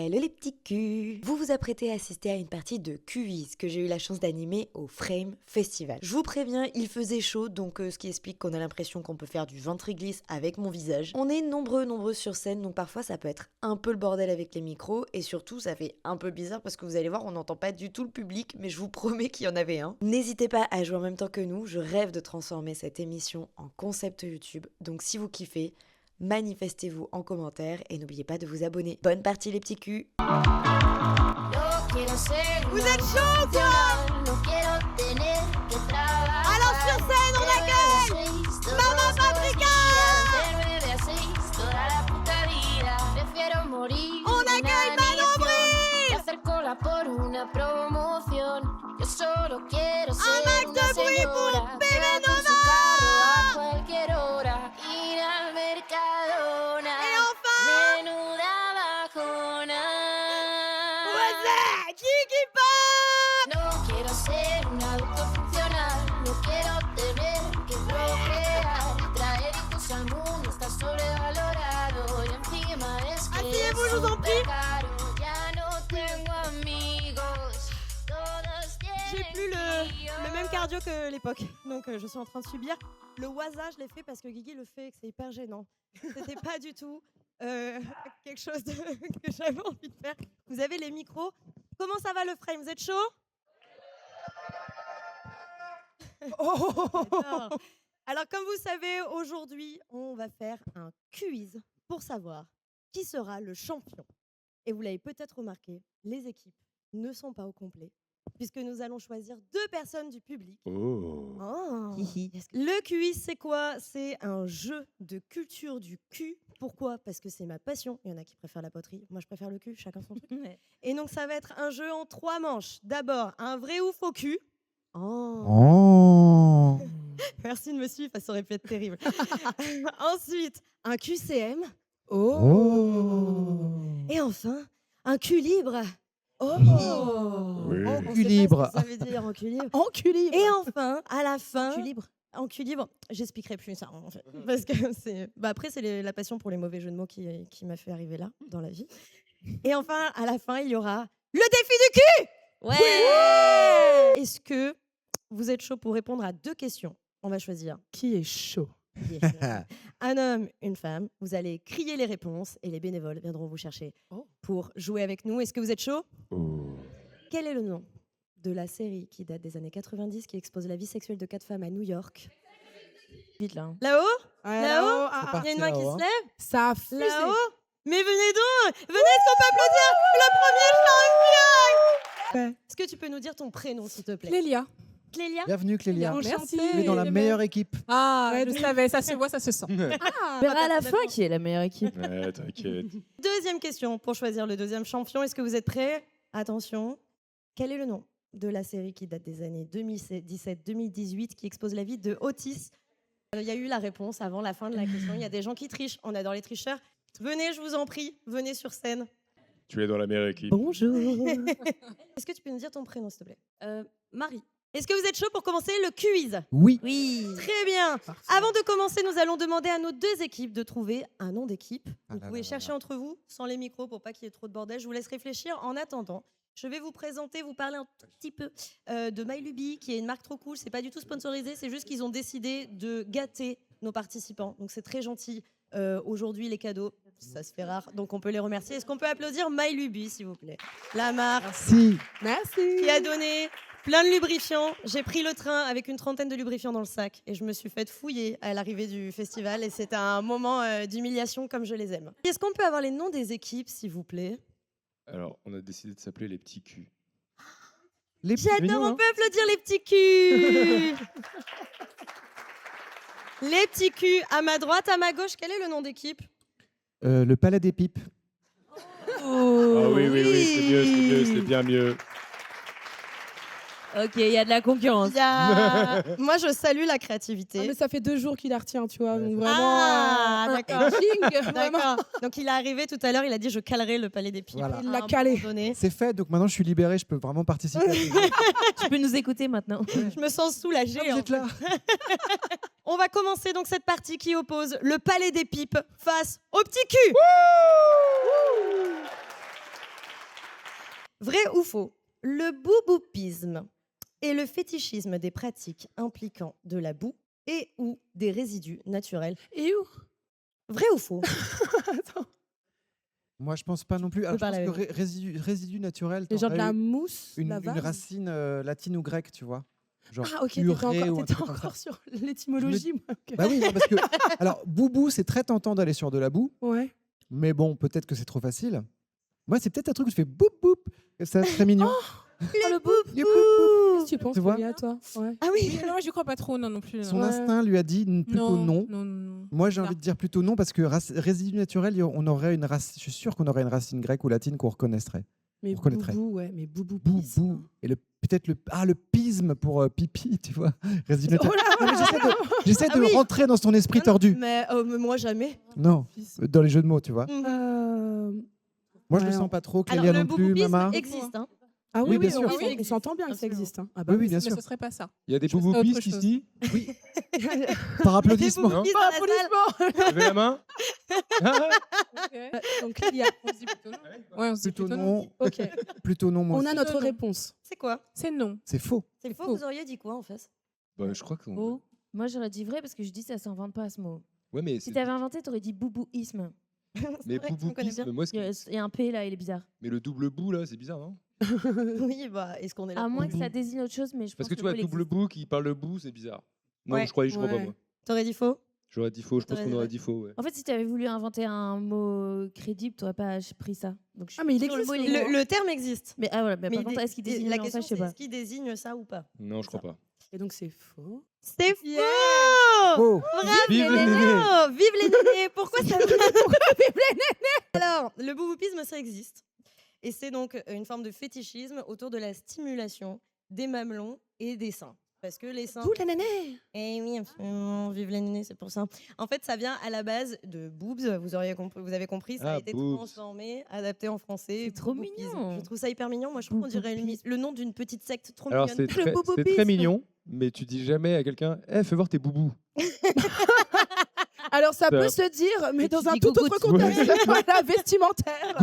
Hello les petits culs. Vous vous apprêtez à assister à une partie de Quiz que j'ai eu la chance d'animer au Frame Festival. Je vous préviens, il faisait chaud, donc ce qui explique qu'on a l'impression qu'on peut faire du ventriglisse avec mon visage. On est nombreux sur scène, donc parfois ça peut être un peu le bordel avec les micros, et surtout ça fait un peu bizarre parce que vous allez voir, on n'entend pas du tout le public, mais je vous promets qu'il y en avait un. N'hésitez pas à jouer en même temps que nous, je rêve de transformer cette émission en concept YouTube, donc si vous kiffez, manifestez-vous en commentaire et n'oubliez pas de vous abonner. Bonne partie les petits culs. Vous êtes chaud quoi? Alors sur scène on accueille Mama Paprika. On accueille Manon Brie. Un max de bruit pour Bébé Nova. Et enfin Kiki Pop. No quiero ser un adulto funcional, no quiero tener que procrear, traer hijos al mundo está sobrevalorado y encima es que Asseyez-vous, je vous en prie. caro, ya no tengo amigos, todos J'ai tienen plus le tíos. même cardio que l'époque, donc je suis en train de subir. Le waza, je l'ai fait parce que Guigui le fait et que c'est hyper gênant. C'était pas du tout quelque chose que j'avais envie de faire. Vous avez les micros. Comment ça va le frame? Vous êtes chaud? J'adore. Alors, comme vous savez, aujourd'hui, on va faire un quiz pour savoir qui sera le champion. Et vous l'avez peut-être remarqué, les équipes ne sont pas au complet, puisque nous allons choisir 2 personnes du public. Oh. Oh. Le quiz, c'est quoi? C'est un jeu de culture du cul. Pourquoi? Parce que c'est ma passion. Il y en a qui préfèrent la poterie. Moi, je préfère le cul. Chacun son truc. Et donc, ça va être un jeu en 3 manches. D'abord, un vrai ou faux cul. Oh. Merci de me suivre, ça aurait pu être terrible. Ensuite, un QCM. Oh. Et enfin, un cul libre. Oui. On Cul sait pas libre. ce que ça veut dire en cul libre. En cul libre. Et enfin, à la fin, Cul libre. en cul libre, j'expliquerai plus ça en fait. Parce que c'est. Bah, après, c'est la passion pour les mauvais jeux de mots qui m'a fait arriver là, dans la vie. Et enfin, à la fin, il y aura le défi du cul. Ouais. Est-ce que vous êtes chaud pour répondre à 2 questions? On va choisir Qui est chaud? un homme, une femme. Vous allez crier les réponses et les bénévoles viendront vous chercher pour jouer avec nous. Est-ce que vous êtes chaud? Oh. Quel est le nom de la série qui date des années 90 qui expose la vie sexuelle de 4 femmes à New York? Vite là. Là-haut? Ouais, Là-haut? ah, Il y a une main qui se lève? Ça a fusé. Là-haut? Mais venez donc! Venez, est-ce qu'on peut applaudir le premier champion? Est-ce que tu peux nous dire ton prénom, s'il te plaît? Clélia. Clélia? Bienvenue Clélia. Merci. Tu es dans la meilleure équipe. Ah, je savais, ça se voit, ça se sent. Ah, verra à la bah, fin qui est la meilleure équipe. Ouais, t'inquiète. Deuxième question pour choisir le deuxième champion. Est-ce que vous êtes prêts? Attention. Quel est le nom de la série qui date des années 2017-2018 qui expose la vie de Otis? Il y a eu la réponse avant la fin de la question. Il y a des gens qui trichent. On adore les tricheurs. Venez, je vous en prie. Venez sur scène. Tu es dans la meilleure équipe. Bonjour. Est-ce que tu peux nous dire ton prénom, s'il te plaît? Marie. Est-ce que vous êtes chaud pour commencer le quiz? Oui. Oui. Très bien. Avant de commencer, nous allons demander à nos 2 équipes de trouver un nom d'équipe. Vous pouvez chercher entre vous, sans les micros, pour pas qu'il y ait trop de bordel. Je vous laisse réfléchir. En attendant, je vais vous présenter, vous parler un tout petit peu de MyLuby, qui est une marque trop cool. C'est pas du tout sponsorisé, c'est juste qu'ils ont décidé de gâter nos participants. Donc c'est très gentil. Aujourd'hui, les cadeaux, ça se fait rare, donc on peut les remercier. Est-ce qu'on peut applaudir MyLuby, s'il vous plaît? La marque Merci. Merci. qui a donné plein de lubrifiants. J'ai pris le train avec une trentaine de lubrifiants dans le sac et je me suis fait fouiller à l'arrivée du festival et c'était un moment d'humiliation comme je les aime. Est-ce qu'on peut avoir les noms des équipes, s'il vous plaît? Alors, on a décidé de s'appeler les petits culs. J'adore, on peut applaudir les petits culs. Les petits culs, à ma droite, à ma gauche, quel est le nom d'équipe? Le Palais des Pipes. Ah oui, c'est bien mieux. Ok, il y a de la concurrence. Moi, je salue la créativité. Ah, mais ça fait 2 jours qu'il la retient, tu vois. Ouais, Donc ça vraiment. Ah, d'accord. Vraiment. D'accord. Donc il est arrivé tout à l'heure, il a dit je calerai le palais des Pipes. Voilà. Il À l'a un calé. moment donné. C'est fait, donc maintenant je suis libéré, je peux vraiment participer. Tu peux nous écouter maintenant. Je me sens soulagée. Vous en êtes là. On va commencer donc cette partie qui oppose le palais des Pipes face au petit cul. Vrai ou faux? Le bouboupisme est le fétichisme des pratiques impliquant de la boue et ou des résidus naturels. Et où? Vrai ou faux? Attends. Moi, je pense pas non plus. Alors, je pense parler que avec résidu naturel, Le genre de t'aurais la eu mousse, une la vase. racine latine ou grecque, tu vois. Genre Ah, ok, urée ou un t'étais truc comme ça. encore sur l'étymologie. moi, ok. Bah oui, non, parce que alors boubou, c'est très tentant d'aller sur de la boue, Ouais. mais bon, peut-être que c'est trop facile. Moi, c'est peut-être un truc où je fais boum boum, et ça serait mignon. Le boubou! Qu'est-ce que tu penses, Tu vois Julia, toi? Ouais. Ah oui! Non, j'y crois pas trop, non, non plus. Son non. instinct lui a dit plutôt non. Non. Moi, j'ai Ça. envie de dire plutôt non parce que résidu naturel, on aurait une racine. Je suis sûr qu'on aurait une racine grecque ou latine qu'on reconnaîtrait. Mais On reconnaîtrait. boubou, ouais, mais boubou. Boubou et peut-être le pisme pour pipi, tu vois. Résidu naturel. Non, mais j'essaie Ah de oui. rentrer dans son esprit tordu. Mais moi, jamais. Non, dans les jeux de mots, tu vois. Moi, je le Ouais, sens pas trop. Alors, Clélia le non plus, bouboupisme Mama. existe. Hein. Ah Oui, bien oui, sûr. on s'entend bien que ça Absolument. existe. Hein. Ah bah Oui, bien Mais sûr. ce serait pas ça. Il y a des Je ferais bouboupis autre chose. ici. Par applaudissement. Des bouboupies dans la salle. Levez la main. Donc, il y a... On se dit plutôt non. Ouais, on se dit Plutôt plutôt non. Ok. Plutôt non, moi On a aussi. notre Non. réponse. C'est quoi? C'est non. C'est faux. C'est faux, faux. vous auriez dit quoi en fait? Bah, je crois qu'on. Oh. Moi, j'aurais dit vrai parce que je dis ça s'invente pas ce mot. Ouais, mais Si t'avais inventé, t'aurais dit boubouisme. mais vrai, on connaît bien. bouboupisme, moi, Il y a un P là, il est bizarre. mais le double bout là, c'est bizarre, non? Oui, bah, est-ce qu'on est là? À pour moins le que ça bout désigne autre chose, mais je Parce pense que tu vois, le mot, il double existe. bout qui parle le bout, c'est bizarre. Non, Ouais. je crois pas, Ouais. moi. T'aurais dit faux? J'aurais dit faux, je pense T'aurais qu'on dit aurait vrai. dit faux, ouais. En fait, si tu avais voulu inventer un mot crédible, tu n'aurais pas pris ça. Donc, je Ah, mais il suis sûre, existe, le mot, il est Le terme existe. Mais ah voilà, mais Mais par contre, est-ce qu'il désigne la vraiment question, ça, je sais c'est pas. est-ce qu'il désigne ça ou pas? Non, je crois pas. Et donc, c'est faux. C'est faux! Oh, Vive les nénés! Oh, vive les nénés! Pourquoi ça? Pourquoi vive les nénés? Alors, le bouboupisme, ça existe. Et c'est donc une forme de fétichisme autour de la stimulation des mamelons et des seins. Parce que les seins. Vous, la nénée. Eh oui, absolument, vive les nénés, c'est pour ça. En fait, ça vient à la base de boobs, vous avez compris, ça a Ah, été boobs. transformé, adapté en français. C'est trop bouboupisme. mignon. Je trouve ça hyper mignon. Moi, je trouve qu'on dirait le nom d'une petite secte trop Alors, mignonne. c'est très mignon, mais tu dis jamais à quelqu'un, fais voir tes boubous. Alors, ça Ça- peut se dire, mais Mais dans tu un dis tout autre gougoute. contexte. Voilà, vestimentaire.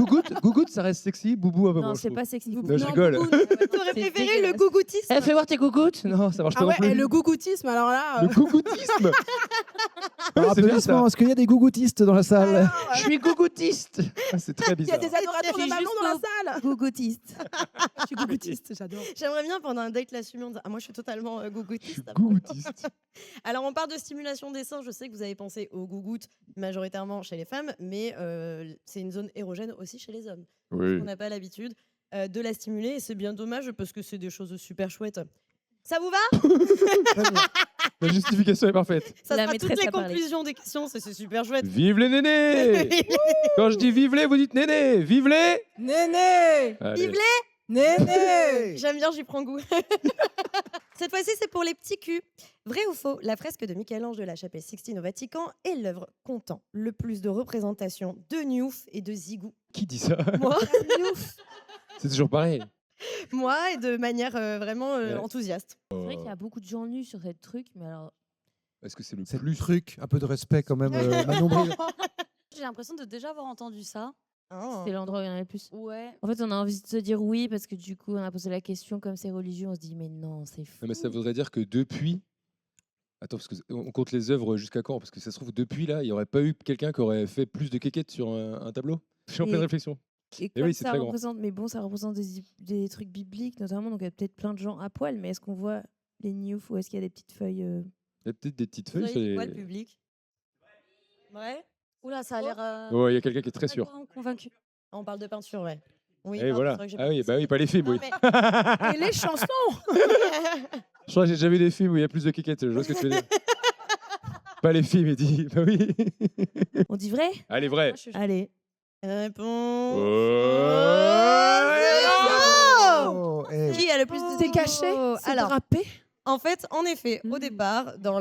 Gougoute, ça reste sexy. Boubou, un peu Non, moins. je c'est trouve. pas sexy. Non, je Non, rigole. boubou, T'aurais C'est préféré le dégueulasse. gougoutisme? fais voir tes gougoutes. Non, ça marche pas Ah non ouais, plus. et le gougoutisme, alors là. Le gougoutisme. par Ouais, c'est bien applaudissement, ça. est-ce qu'il y a des gougoutistes dans la salle? Je suis gougoutiste. Ah, c'est très Il y a bizarre. des adorateurs de C'est mamelons juste dans la au- salle. Gougoutiste. Je suis gougoutiste, j'adore. J'aimerais bien pendant un date l'assumer en disant, ah, moi je suis totalement Je suis gougoutiste. gougoutiste. Alors on parle de stimulation des seins, je sais que vous avez pensé aux gougouttes majoritairement chez les femmes, mais c'est une zone érogène aussi chez les hommes. Oui. On n'a pas l'habitude de la stimuler et c'est bien dommage parce que c'est des choses super chouettes. Ça vous va? La justification est parfaite. Ça La sera toutes maîtresse les a parlé. conclusions des questions, c'est super chouette. Vive les nénés. Quand je dis vive les, vous dites néné. Vive les. Néné. Allez. Vive Néné. J'aime bien, j'y prends goût. Cette fois-ci, c'est pour les petits culs. Vrai ou faux, la fresque de Michel-Ange de la chapelle Sixtine au Vatican est l'œuvre comptant le plus de représentations de Niouf et de Zigou. Qui dit ça? Moi, C'est toujours pareil. moi et de manière vraiment Ouais. enthousiaste. C'est vrai qu'il y a beaucoup de gens nus sur cette truc, mais alors. Est-ce que c'est le C'est plus le truc, un peu de respect quand même, Manon Bril. J'ai l'impression de déjà avoir entendu ça. Ah. C'est l'endroit où il y en a le plus. Ouais. En fait, on a envie de se dire oui parce que du coup, on a posé la question comme c'est religieux, on se dit mais non, c'est fou. Non, mais ça voudrait dire que depuis. Attends, parce qu'on compte les œuvres jusqu'à quand? Parce que ça se trouve, depuis là, il n'y aurait pas eu quelqu'un qui aurait fait plus de quéquettes sur un tableau? Je suis en Et- pleine réflexion. Et oui, comme c'est ça très grand. représente, mais bon, ça représente des trucs bibliques notamment, donc il y a peut-être plein de gens à poil, mais est-ce qu'on voit les newfs ou est-ce qu'il y a des petites feuilles Il y a peut-être des petites Vous feuilles avez sur dit les. quoi, le public? Ouais. Oula, ça a l'air. Oh, il y a quelqu'un qui est très sûr. Convaincu. On parle de peinture, ouais. Oui, Et pardon, voilà. c'est vrai que j'ai Ah pas oui, dit bah ça. oui, pas les films, Non, oui. mais- Et les chansons. Je crois que j'ai jamais vu des films où il y a plus de quéquettes. Je vois ce que tu veux dire. Pas les films, il dit. Bah oui. On dit vrai? Allez, vrai. Moi, je suis- Allez. Réponse. Oh, eh, Qui a le plus de C'est caché. C'est Alors, drapé. en fait, en effet, au Mm. départ, dans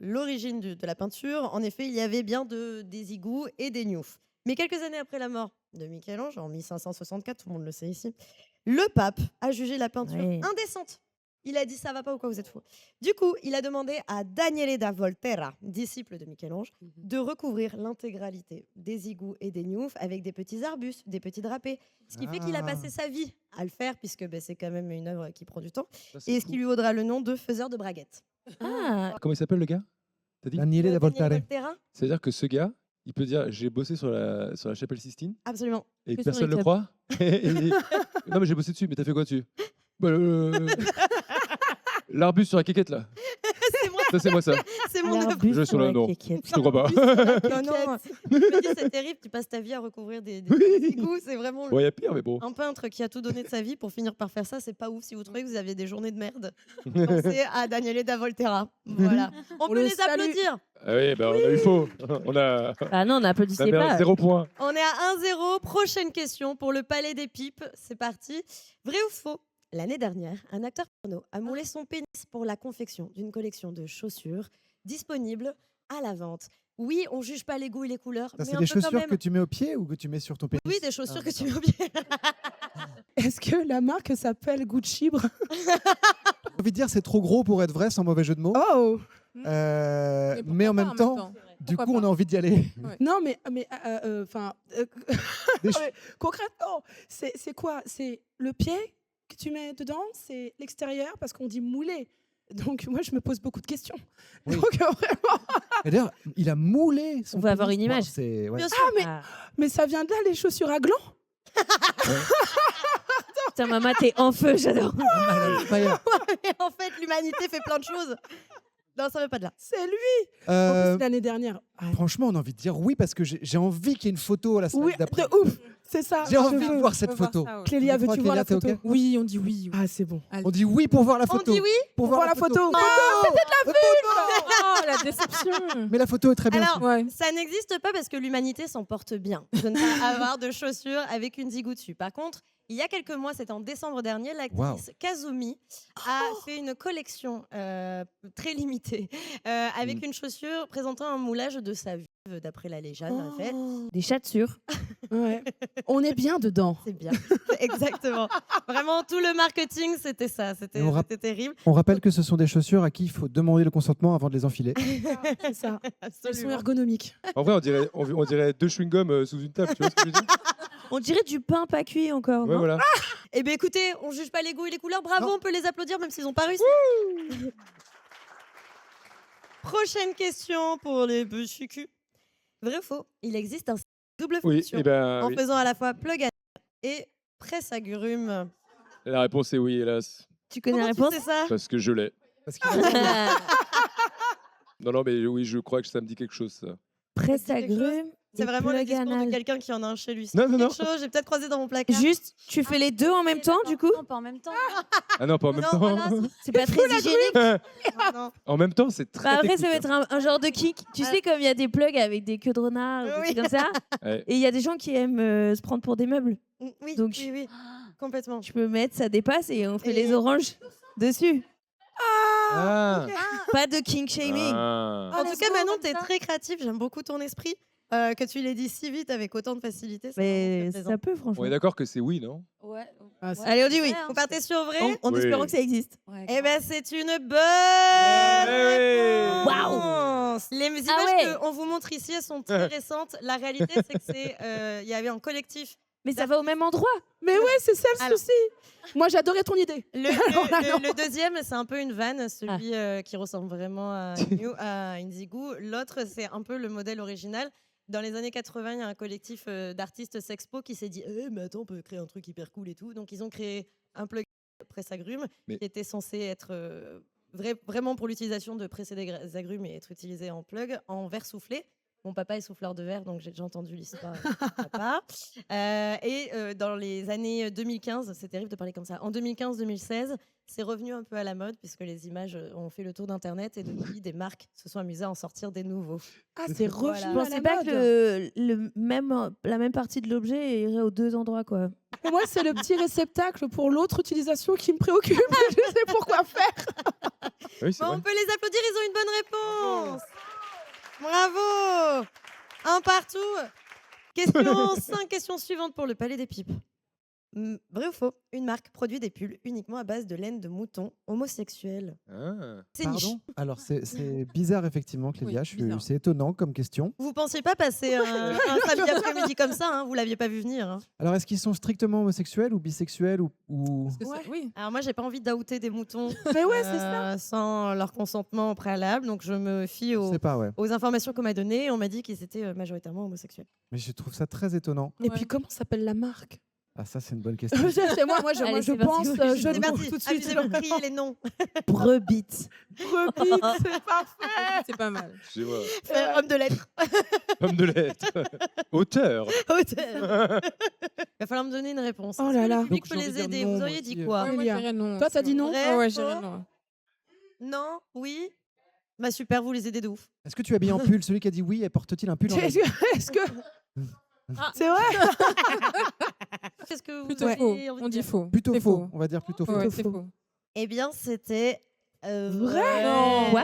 l'origine de la peinture, en effet, il y avait bien des igous et des newfs. Mais quelques années après la mort de Michel-Ange, en 1564, tout le monde le sait ici, le pape a jugé la peinture Ouais. indécente Il a dit ça va pas ou quoi, vous êtes fous. Du coup, il a demandé à Daniele da Volterra, disciple de Michel-Ange, de recouvrir l'intégralité des igous et des newfs avec des petits arbustes, des petits drapés. Ce qui fait qu'il a passé sa vie à le faire, puisque c'est quand même une œuvre qui prend du temps, Ça, c'est et ce fou. qui lui vaudra le nom de faiseur de braguettes. Ah, Comment il s'appelle le gars? T'as dit? Daniele da Daniele Voltare. Volterra. C'est-à-dire que ce gars, il peut dire j'ai bossé sur la chapelle Sistine Absolument. et Que sur personne les ne le clubs. croit. Non, mais j'ai bossé dessus, mais t'as fait quoi dessus? Bah, l'arbuste sur la quéquette là. C'est moi, Ça, c'est moi ça. c'est mon œuvre. l'arbuste Je suis sur là, la non. quéquette. Je te crois pas. Non, non. Je me dis, c'est terrible, tu passes ta vie à recouvrir des égouts. C'est vraiment Bon, il y a pire, mais bon. un peintre qui a tout donné de sa vie pour finir par faire ça. C'est pas ouf. Si vous trouvez que vous avez des journées de merde, pensez à Daniele da Volterra. Voilà. On peut le les salue. applaudir. Ah oui, bah, on a eu faux. On a. Ah non, on n'applaudissait La merde, pas. 0 point. On est à 1-0. Prochaine question pour le Palais des Pipes. C'est parti. Vrai ou faux? L'année dernière, un acteur porno a moulé son pénis pour la confection d'une collection de chaussures disponibles à la vente. Oui, on juge pas les goûts et les couleurs, Ça, mais c'est un des peu quand chaussures même. que tu mets au pied ou que tu mets sur ton pénis? Oui, des chaussures Ah, que tu d'accord. mets au pied. Est-ce que la marque s'appelle Gucci Bra- J'ai envie de dire c'est trop gros pour être vrai, sans mauvais jeu de mots. Oh Mais en même temps, du Pourquoi coup, on pas a envie d'y aller. Non, mais enfin, Des concrètement, c'est quoi? C'est le pied que tu mets dedans? C'est l'extérieur? Parce qu'on dit mouler. Donc moi, je me pose beaucoup de questions. Oui. Donc vraiment, Et d'ailleurs, il a moulé son On veut avoir pénis une pour- image. C'est ouais. Bien sûr. mais ça vient de là, les chaussures à gland? Putain, maman, t'es en feu, j'adore. Incroyable. Mais en fait, l'humanité fait plein de choses. Non, ça va pas de là. C'est lui. En Euh, plus, l'année dernière. franchement, on a envie de dire oui parce que j'ai envie qu'il y ait une photo à la semaine Oui, d'après. de ouf. C'est ça. J'ai je envie de veux. voir cette photo. Clélia, Tu crois, veux-tu voir la Clélia, t'es photo? ok Oui, on dit oui. Ah, c'est bon. On dit oui pour voir la On photo. dit oui. Pour Voir la photo. Oh, la déception. Mais la photo est très bien. Alors, Ouais. ça n'existe pas parce que l'humanité s'en porte bien de ne pas avoir de chaussures avec une zigoue dessus. Par contre, il y a quelques mois, c'était en décembre dernier, l'actrice Kazumi a fait une collection très limitée avec une chaussure présentant un moulage de sa vulve, d'après la légende, en fait. Des chaussures. Ouais. On est bien dedans. C'est bien, exactement. Vraiment, tout le marketing, c'était ça. C'était Et on c'était terrible. On rappelle que ce sont des chaussures à qui il faut demander le consentement avant de les enfiler. C'est ça. Elles sont Absolument. ergonomiques. En vrai, on dirait deux chewing-gums sous une table. Tu vois ce que je veux dire? On dirait du pain pas cuit encore. Ouais, non voilà. Eh bien, écoutez, on juge pas les goûts et les couleurs. Bravo, Non. on peut les applaudir même s'ils n'ont pas réussi. Prochaine question pour les petits culs. Vrai ou faux? Il existe un double Oui, fonction et ben, en oui. faisant à la fois plug à et presse agrumes. La réponse est oui, hélas. Tu connais la Comment réponse tu sais ça? Parce que je l'ai. Parce qu'il a- Non, mais oui, je crois que ça me dit quelque chose, ça. Presse Ça te dit quelque agrumes. C'est et vraiment le plug discours de anal. quelqu'un qui en a un chez lui. Non, non, non. Quelque chose, j'ai peut-être croisé dans mon placard. Juste, tu fais les deux en même temps, du coup? Non, pas en même temps. Ah non, pas en même Non, temps. voilà, C'est pas très hygiénique. Non. En même temps, c'est très Bah après, ça va technique, être un genre de kick. Tu sais, comme il y a des plugs avec des queues de renard, ou des Oui. trucs comme ça. hein. Ouais. Et il y a des gens qui aiment se prendre pour des meubles. Oui, Donc- oui, oui, complètement. Tu peux mettre, ça dépasse et on fait Et- les oranges dessus. Ah. Pas de king shaming. Ah. En tout let's cas, go, Manon, comme t'es ça. très créative. J'aime beaucoup ton esprit. Que tu l'aies dit si vite avec autant de facilité. c'est Mais vraiment très plaisant. ça peut, On franchement. est d'accord que c'est oui, non? Ouais. Ah, c'est- Allez, on dit oui. Ouais, hein, Vous partez sur vrai? En Oui. espérant que ça existe. Ouais, Eh ben, c'est une bonne Ouais. réponse. Les images ouais. qu'on vous montre ici, elles sont très récentes. La réalité, c'est que il y avait un collectif. Mais ça va au même endroit. Mais ouais, c'est ça le Alors. souci. Moi, j'adorais ton idée. Le deuxième, c'est un peu une vanne, celui qui ressemble vraiment à une zigou. L'autre, c'est un peu le modèle original. Dans les années 80, il y a un collectif d'artistes sexpo qui s'est dit mais attends, on peut créer un truc hyper cool et tout. Donc, ils ont créé un plug presse agrumes Mais- qui était censé être vraiment pour l'utilisation de presser des agrumes et être utilisé en plug, en verre soufflé. Mon papa est souffleur de verre, donc j'ai déjà entendu l'histoire de mon papa. Dans les années 2015, c'est terrible de parler comme ça, en 2015-2016, c'est revenu un peu à la mode puisque les images ont fait le tour d'Internet et depuis, des marques se sont amusées à en sortir des nouveaux. Ah, c'est Voilà. revenu Je à pensais la pas mode. que la même partie de l'objet irait aux deux endroits, quoi. Et moi, c'est le petit réceptacle pour l'autre utilisation qui me préoccupe. Je sais pourquoi faire. Oui, c'est Bon, vrai. on peut les applaudir, ils ont une bonne réponse. Bravo. Un partout. Question 5, question suivante pour le Palais des Pipes. Vrai ou faux? Une marque produit des pulls uniquement à base de laine de mouton homosexuel. Ah. C'est niche. Pardon. Alors, c'est bizarre, effectivement, Clélia. Oui, bizarre. C'est étonnant comme question. Vous pensiez pas passer un samedi après-midi comme ça, hein, vous l'aviez pas vu venir. Hein. Alors, est-ce qu'ils sont strictement homosexuels ou bisexuels ou... Parce que ça- Oui. Alors moi, j'ai pas envie d'outer des moutons Mais ouais, c'est ça. sans leur consentement au préalable, donc je me fie Je aux, sais pas, ouais. aux informations qu'on m'a données. On m'a dit qu'ils étaient majoritairement homosexuels. Mais je trouve ça très étonnant. Et Ouais. puis comment s'appelle la marque? Ah, ça, c'est une bonne question. Moi, je Allez, c'est pense, parti. je C'est parti, tout de suite. amusez-vous, criez les noms. Brebit. Brebis, c'est parfait. C'est pas mal. Excusez-moi. Homme de lettres. Homme de lettres. Auteur. Auteur. Il va falloir me donner une réponse. Oh Est-ce là que là. le public Donc, peut j'ai envie les de dire aider. non, Vous moi auriez aussi, dit quoi Ouais, moi, Clélia. je dirais non. Toi, t'as c'est dit bon. non? Vrai, Ouais, je faux dirais non. Non, oui. Bah super, vous les aidez de ouf. Est-ce que tu es habillé en pull? Celui qui a dit oui, porte-t-il un pull en laine? Est-ce que c'est vrai? Qu'est-ce que vous Plutôt avez faux. envie de On dit dire faux. Plutôt C'est faux. On va dire plutôt faux. Ouais, Plutôt c'est faux. faux. Eh bien, c'était Vrai? Non. Quoi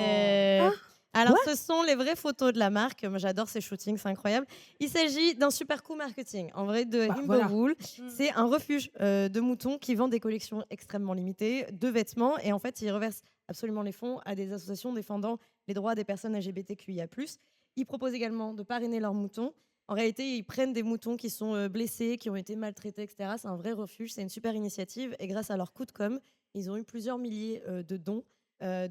Alors, ce sont les vraies photos de la marque. Moi, j'adore ces shootings, c'est incroyable. Il s'agit d'un super coup marketing. En vrai, de Himbo voilà. Wool, c'est un refuge de moutons qui vend des collections extrêmement limitées de vêtements. Et en fait, ils reversent absolument les fonds à des associations défendant les droits des personnes LGBTQIA+. Ils proposent également de parrainer leurs moutons. En réalité, ils prennent des moutons qui sont blessés, qui ont été maltraités, etc. C'est un vrai refuge, c'est une super initiative. Et grâce à leur coup de com', ils ont eu plusieurs milliers de dons.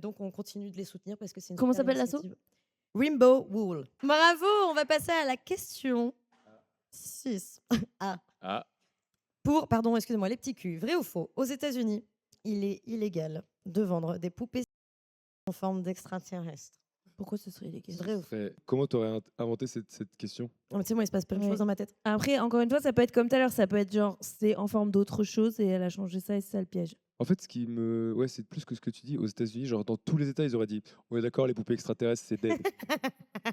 Donc, on continue de les soutenir parce que c'est une Comment super s'appelle l'asso? initiative. Rainbow Wool. Bravo, on va passer à la question 6. Ah. Pour, pardon, excusez-moi, les petits culs. Vrai ou faux? Aux États-Unis, il est illégal de vendre des poupées en forme d'extraterrestres. Pourquoi ce serait illégal? Vrai ou faux? Comment t'aurais inventé cette question? Tu sais, moi, il se passe plein de Ouais. choses dans ma tête. Après, encore une fois, ça peut être comme tout à l'heure, ça peut être genre, c'est en forme d'autre chose et elle a changé ça et c'est ça le piège. En fait, ce qui me. Ouais, c'est plus que ce que tu dis. Aux États-Unis, genre dans tous les États, ils auraient dit ouais, d'accord, les poupées extraterrestres, c'est dead.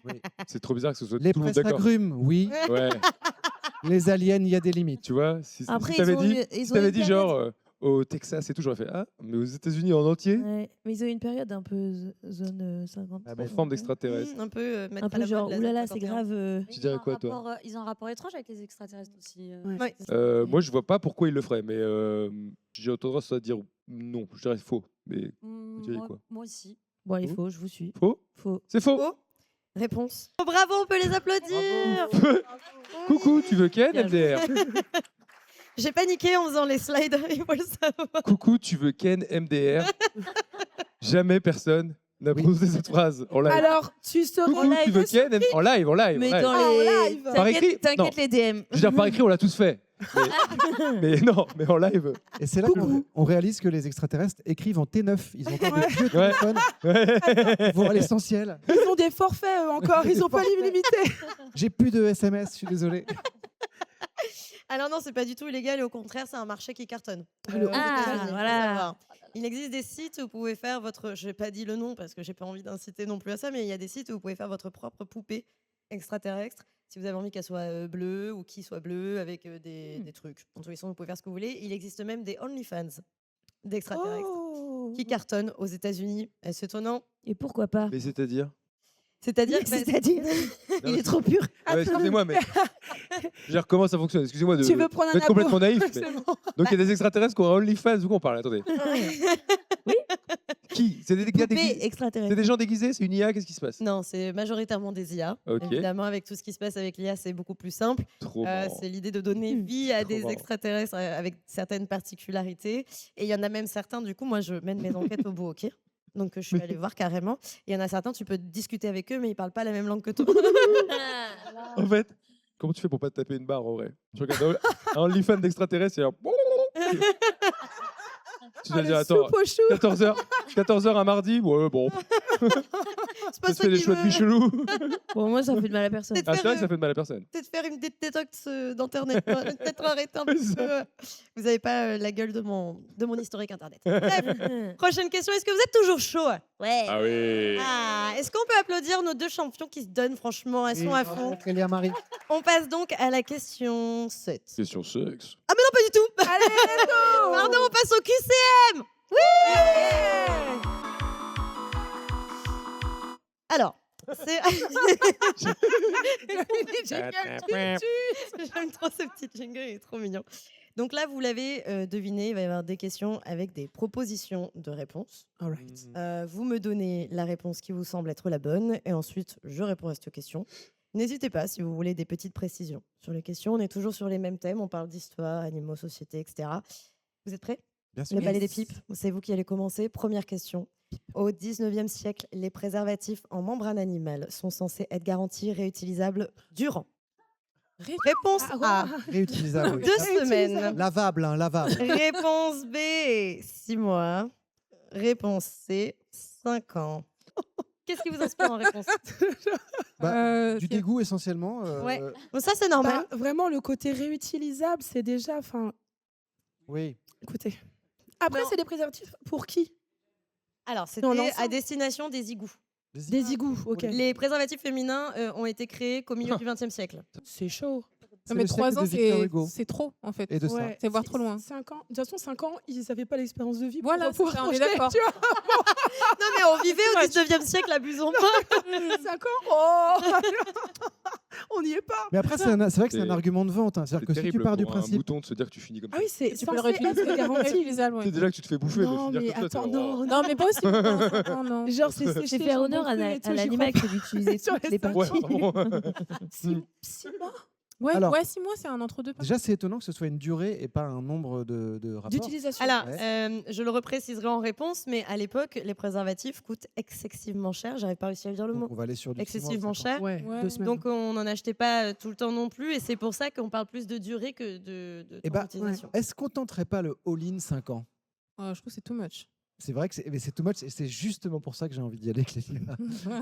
Oui. C'est trop bizarre que ce soit Les tout le monde presses d'accord. agrumes, oui. Ouais, Les aliens, il y a des limites. tu vois, si Après, t'avais ils ont dit, eu- ils si ont t'avais eu dit une genre au Texas et tout, j'aurais fait ah, mais aux États-Unis en entier, Ouais. Mais ils ont eu une période un peu zone 50. Ah bah, en forme d'extraterrestre. Un peu mettre Un à peu la genre, mode la oulala, Z c'est 51. grave. Tu dirais quoi, toi? Ils ont un rapport étrange avec les extraterrestres aussi. Ouais. Ouais. Moi, je vois pas pourquoi ils le feraient, mais j'ai tendance à dire non. Je dirais faux. Mais vous diriez quoi? Moi aussi. Bon, il Vous faut, je vous suis. Faux? Faux. C'est faux. Faux. Réponse. Oh, bravo, on peut les applaudir. Coucou, tu veux Ken, Bien MDR? J'ai paniqué en faisant les slides, il faut le savoir. Coucou, tu veux Ken, MDR? Jamais personne n'a Oui. prononcé cette phrase en live. Alors, tu seras Coucou, tu veux Ken, en live, en live. Mais en live. dans Ah, en les. live. Par écrit? T'inquiète les DM. Je veux dire, par écrit, on l'a tous fait. Mais non, mais en live. Et c'est là qu'on réalise que les extraterrestres écrivent en T9. Ils ont encore des vieux Ouais. téléphones. Ouais. Ils vont à l'essentiel. Ils ont des forfaits eux, encore, ils ont pas limité. J'ai plus de SMS, je suis désolé. Alors non, c'est pas du tout illégal et au contraire, c'est un marché qui cartonne. Le- aux Ah, États-Unis, faut voilà. savoir. Il existe des sites où vous pouvez faire votre... Je n'ai pas dit le nom parce que j'ai pas envie d'inciter non plus à ça, mais il y a des sites où vous pouvez faire votre propre poupée extraterrestre. Si vous avez envie qu'elle soit bleue ou qu'il soit bleu avec des trucs. En tous les sens, vous pouvez faire ce que vous voulez. Il existe même des OnlyFans d'extraterrestres Oh. qui cartonnent aux États-Unis. Est-ce étonnant? Et pourquoi pas? Mais c'est-à-dire? C'est-à-dire que- C'est-à-dire, il est trop pur. Ouais, excusez-moi, mais. Je veux dire, comment ça fonctionne? Excusez-moi de Tu veux prendre un d'être abo complètement naïf. Mais... C'est bon. Donc il y a des extraterrestres qui ont un OnlyFans. De quoi on parle? Attendez. Oui. Qui? C'est des gars Poupée déguisés? C'est extraterrestre. des gens déguisés? C'est une IA? Qu'est-ce qui se passe? Non, c'est majoritairement des IA. Ok. Évidemment, avec tout ce qui se passe avec l'IA, c'est beaucoup plus simple. Trop marrant. C'est l'idée de donner vie à Trop des marrant. extraterrestres avec certaines particularités. Et il y en a même certains, du coup, moi, je mène mes enquêtes au bout, ok? Donc, je suis allée voir carrément. Il y en a certains, tu peux discuter avec eux, mais ils parlent pas la même langue que toi. En fait, comment tu fais pour pas te taper une barre en vrai? Tu regardes un OnlyFans d'extraterrestres et un. Tu dois Ah, dire, le attends, soupe au chou. 14h un mardi? Ouais, bon, C'est pas ça se ça fait des qui choix de veut. vie chelous. Bon, moi, ça fait de mal à personne. Peut-être Ah, c'est vrai que faire, ça fait de mal à personne. peut-être faire une détox d'internet. Peut-être arrêter un peu. C'est ça. Vous n'avez pas la gueule de mon historique internet. Bref, prochaine question. Est-ce que vous êtes toujours chaud? Ouais. Ah oui. Ah, est-ce qu'on peut applaudir nos deux champions qui se donnent franchement, elles sont à fond. Clélia Marie. On passe donc à la question 7. Question sexe. Ah mais non, pas du tout. Allez, let's go. Pardon, on passe au QCM. Oui. Alors, c'est... J'aime trop ce petit jingle, il est trop mignon. Donc là, vous l'avez deviné, il va y avoir des questions avec des propositions de réponses. All right. Vous me donnez la réponse qui vous semble être la bonne et ensuite je réponds à cette question. N'hésitez pas si vous voulez des petites précisions sur les questions. On est toujours sur les mêmes thèmes, on parle d'histoire, animaux, société, etc. Vous êtes prêts? Bien sûr. Le balai des pipes, c'est vous qui allez commencer. Première question. Au 19e siècle, les préservatifs en membrane animale sont censés être garantis réutilisables durant. Réponse A, Réutilisable. 2 semaines. Lavable, hein, lavable. Réponse B, 6 mois. Réponse C, 5 ans. Qu'est-ce qui vous inspire en réponse? Du dégoût essentiellement. Ouais. Bon, ça, c'est normal. Bah, vraiment, le côté réutilisable, c'est déjà. Oui. Écoutez. Après, Non. c'est des préservatifs pour qui? Alors, Dans c'était à l'ensemble destination des igous. Des igouts, ok. Les préservatifs féminins ont été créés qu'au milieu du XXe siècle. C'est chaud. Non, mais le 3 siècle ans, de Victor Hugo. c'est trop, en fait. Et de ça. Ouais. C'est voir trop loin. 5 ans. De toute façon, 5 ans, ils n'avaient pas l'expérience de vie. Voilà, pour c'est ça, on est projeter, d'accord. tu vois. Non, mais on vivait au 19e siècle, abusons pas. 5 ans, oh on n'y est pas. Mais après, c'est vrai que c'est C'est- un argument de vente. Hein. C'est C'est-à-dire que si tu terrible pars du pour un principe. mouton de se dire que tu finis comme Ah ça. oui, c'est Tu peux le censé être réutiliser. garanti. Réutilisable, ouais. C'est déjà que tu te fais bouffer. Non, de se mais dire que toi, attends, t'es- non, Non, mais pas aussi. Non, non. Genre, c'est C'est séché, faire honneur jambon cru et tout, à j'y l'animal crois que d'utiliser Sur toutes les les Ouais, parties. vraiment. pas. 6 mois Ouais, Alors- ouais, 6 mois, c'est un entre-deux. Déjà, c'est étonnant que ce soit une durée et pas un nombre de rapports. d'utilisation. Alors, Ouais. je le repréciserai en réponse, mais à l'époque, les préservatifs coûtent excessivement cher. J'arrive pas réussi à dire le Donc, mot. on va aller sur du 6 mois, Excessivement 5 ans. cher. Ouais, Ouais. 2 semaines. Donc, on n'en achetait pas tout le temps non plus. Et c'est pour ça qu'on parle plus de durée que de Eh temps ben, d'utilisation. Est-ce qu'on tenterait pas le all-in 5 ans? Je trouve que c'est too much. C'est vrai que c'est too much et c'est justement pour ça que j'ai envie d'y aller avec les filles.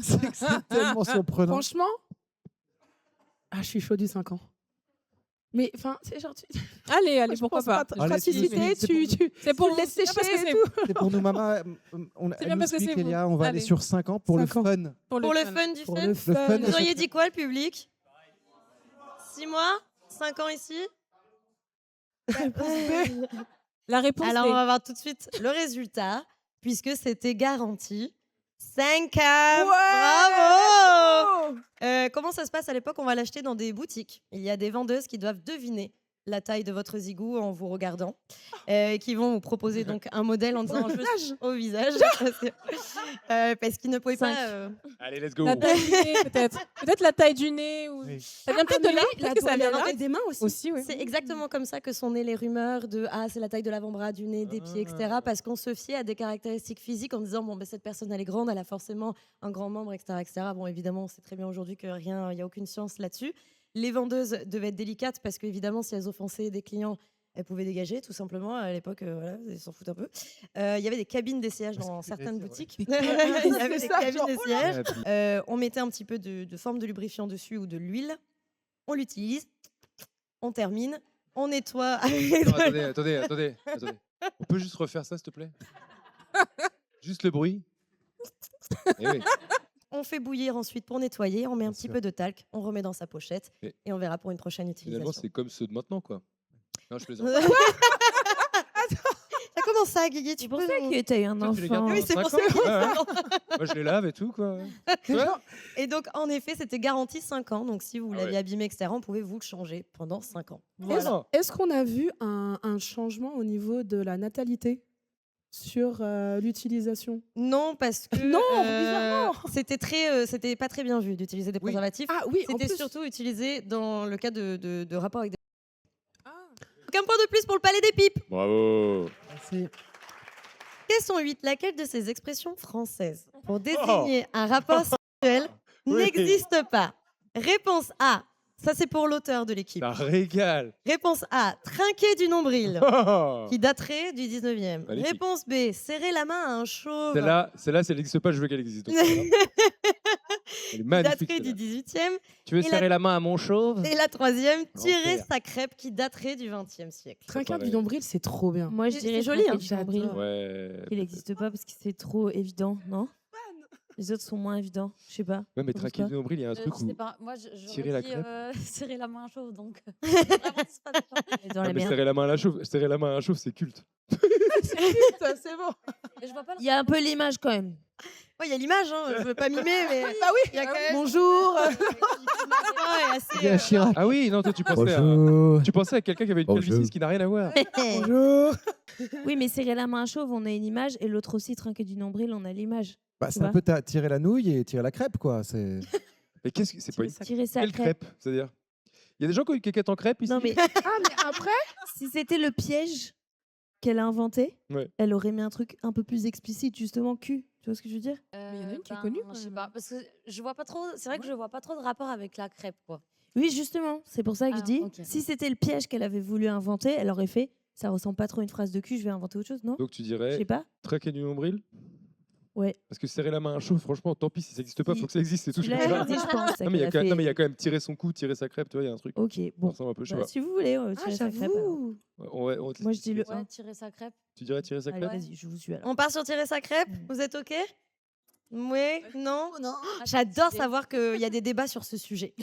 C'est que c'est tellement surprenant. Franchement, je suis chaud du 5 ans. Mais enfin, c'est genre. Allez, je pourquoi pense pas. Allez, Praticité, c'est C'est pour tu le laisses c'est bien parce sécher que et c'est tout. C'est pour nous, maman. C'est bien parce que c'est Kélia, vous. on va aller Allez. sur 5 ans pour 5 ans. le fun. Pour le fun du Pour fun. le fun. Vous auriez dit quoi, le public? 6 mois? 5 ans ici? La réponse Alors, on est... va voir tout de suite le résultat, puisque c'était garanti. 5 ans! Bravo! Comment ça se passe à l'époque? On va l'acheter dans des boutiques. Il y a des vendeuses qui doivent deviner la taille de votre zigout en vous regardant, et qui vont vous proposer donc un modèle en disant juste au visage, parce qu'ils ne pouvaient pas. Allez, let's go. La taille du nez, peut-être. Peut-être la taille du nez. Ou... Oui. Ça vient peut-être de là. La Peut-être que ça vient doigt là. et des mains aussi. Aussi, oui. C'est exactement comme ça que sont nées les rumeurs de c'est la taille de l'avant-bras, du nez, des pieds, etc. Parce qu'on se fiait à des caractéristiques physiques en disant cette personne elle est grande, elle a forcément un grand membre, etc., etc. Bon, évidemment, on sait très bien aujourd'hui que il n'y a aucune science là-dessus. Les vendeuses devaient être délicates parce qu'évidemment, si elles offensaient des clients, elles pouvaient dégager, tout simplement. À l'époque, voilà, ils s'en foutent un peu. Il y avait des cabines d'essayage dans certaines boutiques. Il y avait des cabines d'essayage. On mettait un petit peu de forme de lubrifiant dessus ou de l'huile. On l'utilise. On termine. On nettoie. Attendez. On peut juste refaire ça, s'il te plaît? Juste le bruit. Eh oui. On fait bouillir ensuite pour nettoyer. On met un Bien petit sûr. peu de talc. On remet dans sa pochette. Et- Et on verra pour une prochaine Finalement, utilisation. c'est comme ceux de maintenant, quoi. Non, je plaisante. Ça commence ça, Guigui. Tu C'est pour peux ça que tu as eu un Toi, tu les gardes enfant. Oui, c'est pendant pour 5 ça ans? qu'il Ouais, est Moi, je les lave et tout, quoi. Ouais. Et donc, en effet, c'était garanti 5 ans. Donc, si vous Ah l'aviez ouais. abîmé, etc., on pouvait vous le changer pendant 5 ans. Voilà. Est-ce qu'on a vu un changement au niveau de la natalité sur l'utilisation? Non, parce que Non, bizarrement. c'était pas très bien vu d'utiliser des Oui. préservatifs. Ah oui, en C'était plus. surtout utilisé dans le cas de rapports avec des... Ah. Donc, un point de plus pour le palais des pipes. Bravo. Merci. Question 8. Laquelle de ces expressions françaises pour désigner un rapport sexuel Oui. n'existe pas? Réponse A. Ça, c'est pour l'auteur de l'équipe. Ça régale. Réponse A. Trinquer du nombril. Oh. Qui daterait du 19e. Magnifique. Réponse B. Serrer la main à un chauve. Celle-là, elle n'existe pas, je veux qu'elle existe. Donc, voilà. Elle est Qui magnifique. daterait du celle-là. 18e. Tu veux Et la- serrer la main à mon chauve? Et la troisième, tirer Enfer. sa crêpe qui daterait du 20e siècle. Trinquer pareil. du nombril, c'est trop bien. Moi, je C'est dirais joli, trinquer hein. du nombril. Ouais. Il n'existe pas parce que c'est trop évident, non? Les autres sont moins évidents, je sais pas. Ouais, mais Pense traquer pas. le nombril, il y a un truc Je où. sais pas, moi tirer la j'aurais dit serrer la main chauve donc. Vraiment, c'est pas différent. Dans Ah, la mais merde. serrer la main à un chauve, c'est culte. c'est bon. Mais je vois pas. Il y a un peu l'image quand même. Ouais, il y a l'image, hein. Je veux pas mimer, mais Bah oui. il y a quand même. Bonjour. Ouais, assez, Il y a Chirac. Ah oui, non, toi tu pensais, Bonjour. tu pensais à quelqu'un qui avait une Bonjour. calvitie, ce qui n'a rien à voir. Bonjour. Oui, mais serrer la main chauve, on a une image, et l'autre aussi, trinquer du nombril, on a l'image. Bah, Tu c'est un vois peu tirer la nouille et tirer la crêpe, quoi. C'est... Mais qu'est-ce que c'est pas une... Tirer sa Quelle crêpe. crêpe, c'est-à-dire il y a des gens qui ont une quéquette en crêpe ici. Non, mais Ah, mais après, si c'était le piège qu'elle a inventé, Ouais. elle aurait mis un truc un peu plus explicite, justement, cul. Tu vois ce que je veux dire? Mais il y en a une qui est connue, quand Je sais même. pas, parce que je vois pas trop. C'est vrai que je vois pas trop de rapport avec la crêpe, quoi. Oui, justement, c'est pour ça que je Ah, dis, ok. si c'était le piège qu'elle avait voulu inventer, elle aurait fait, ça ressemble pas trop à une phrase de cul, je vais inventer autre chose, non? Donc tu Je dirais sais pas. traquer du nombril. Ouais. Parce que serrer la main à chaud, franchement, tant pis si ça n'existe pas, faut que ça existe, c'est tout Tu ce que l'as je inventé, je pense. Non mais il y a qu'elle quand a même, non, mais il y a fait- quand même tirer son cou, tirer sa crêpe, tu vois, il y a un truc. Ok, Ça bon. ressemble un peu, je sais Bah, pas. si vous voulez, ah, tirer sa crêpe. alors. j'avoue. Moi, je dis le Ouais, 1. tirer sa crêpe. Tu dirais tirer sa Allez, crêpe. vas-y, je vous suis alors. On part sur tirer sa crêpe. Vous êtes OK? Oui? Non? Non. J'adore savoir qu'il y a des débats sur ce sujet.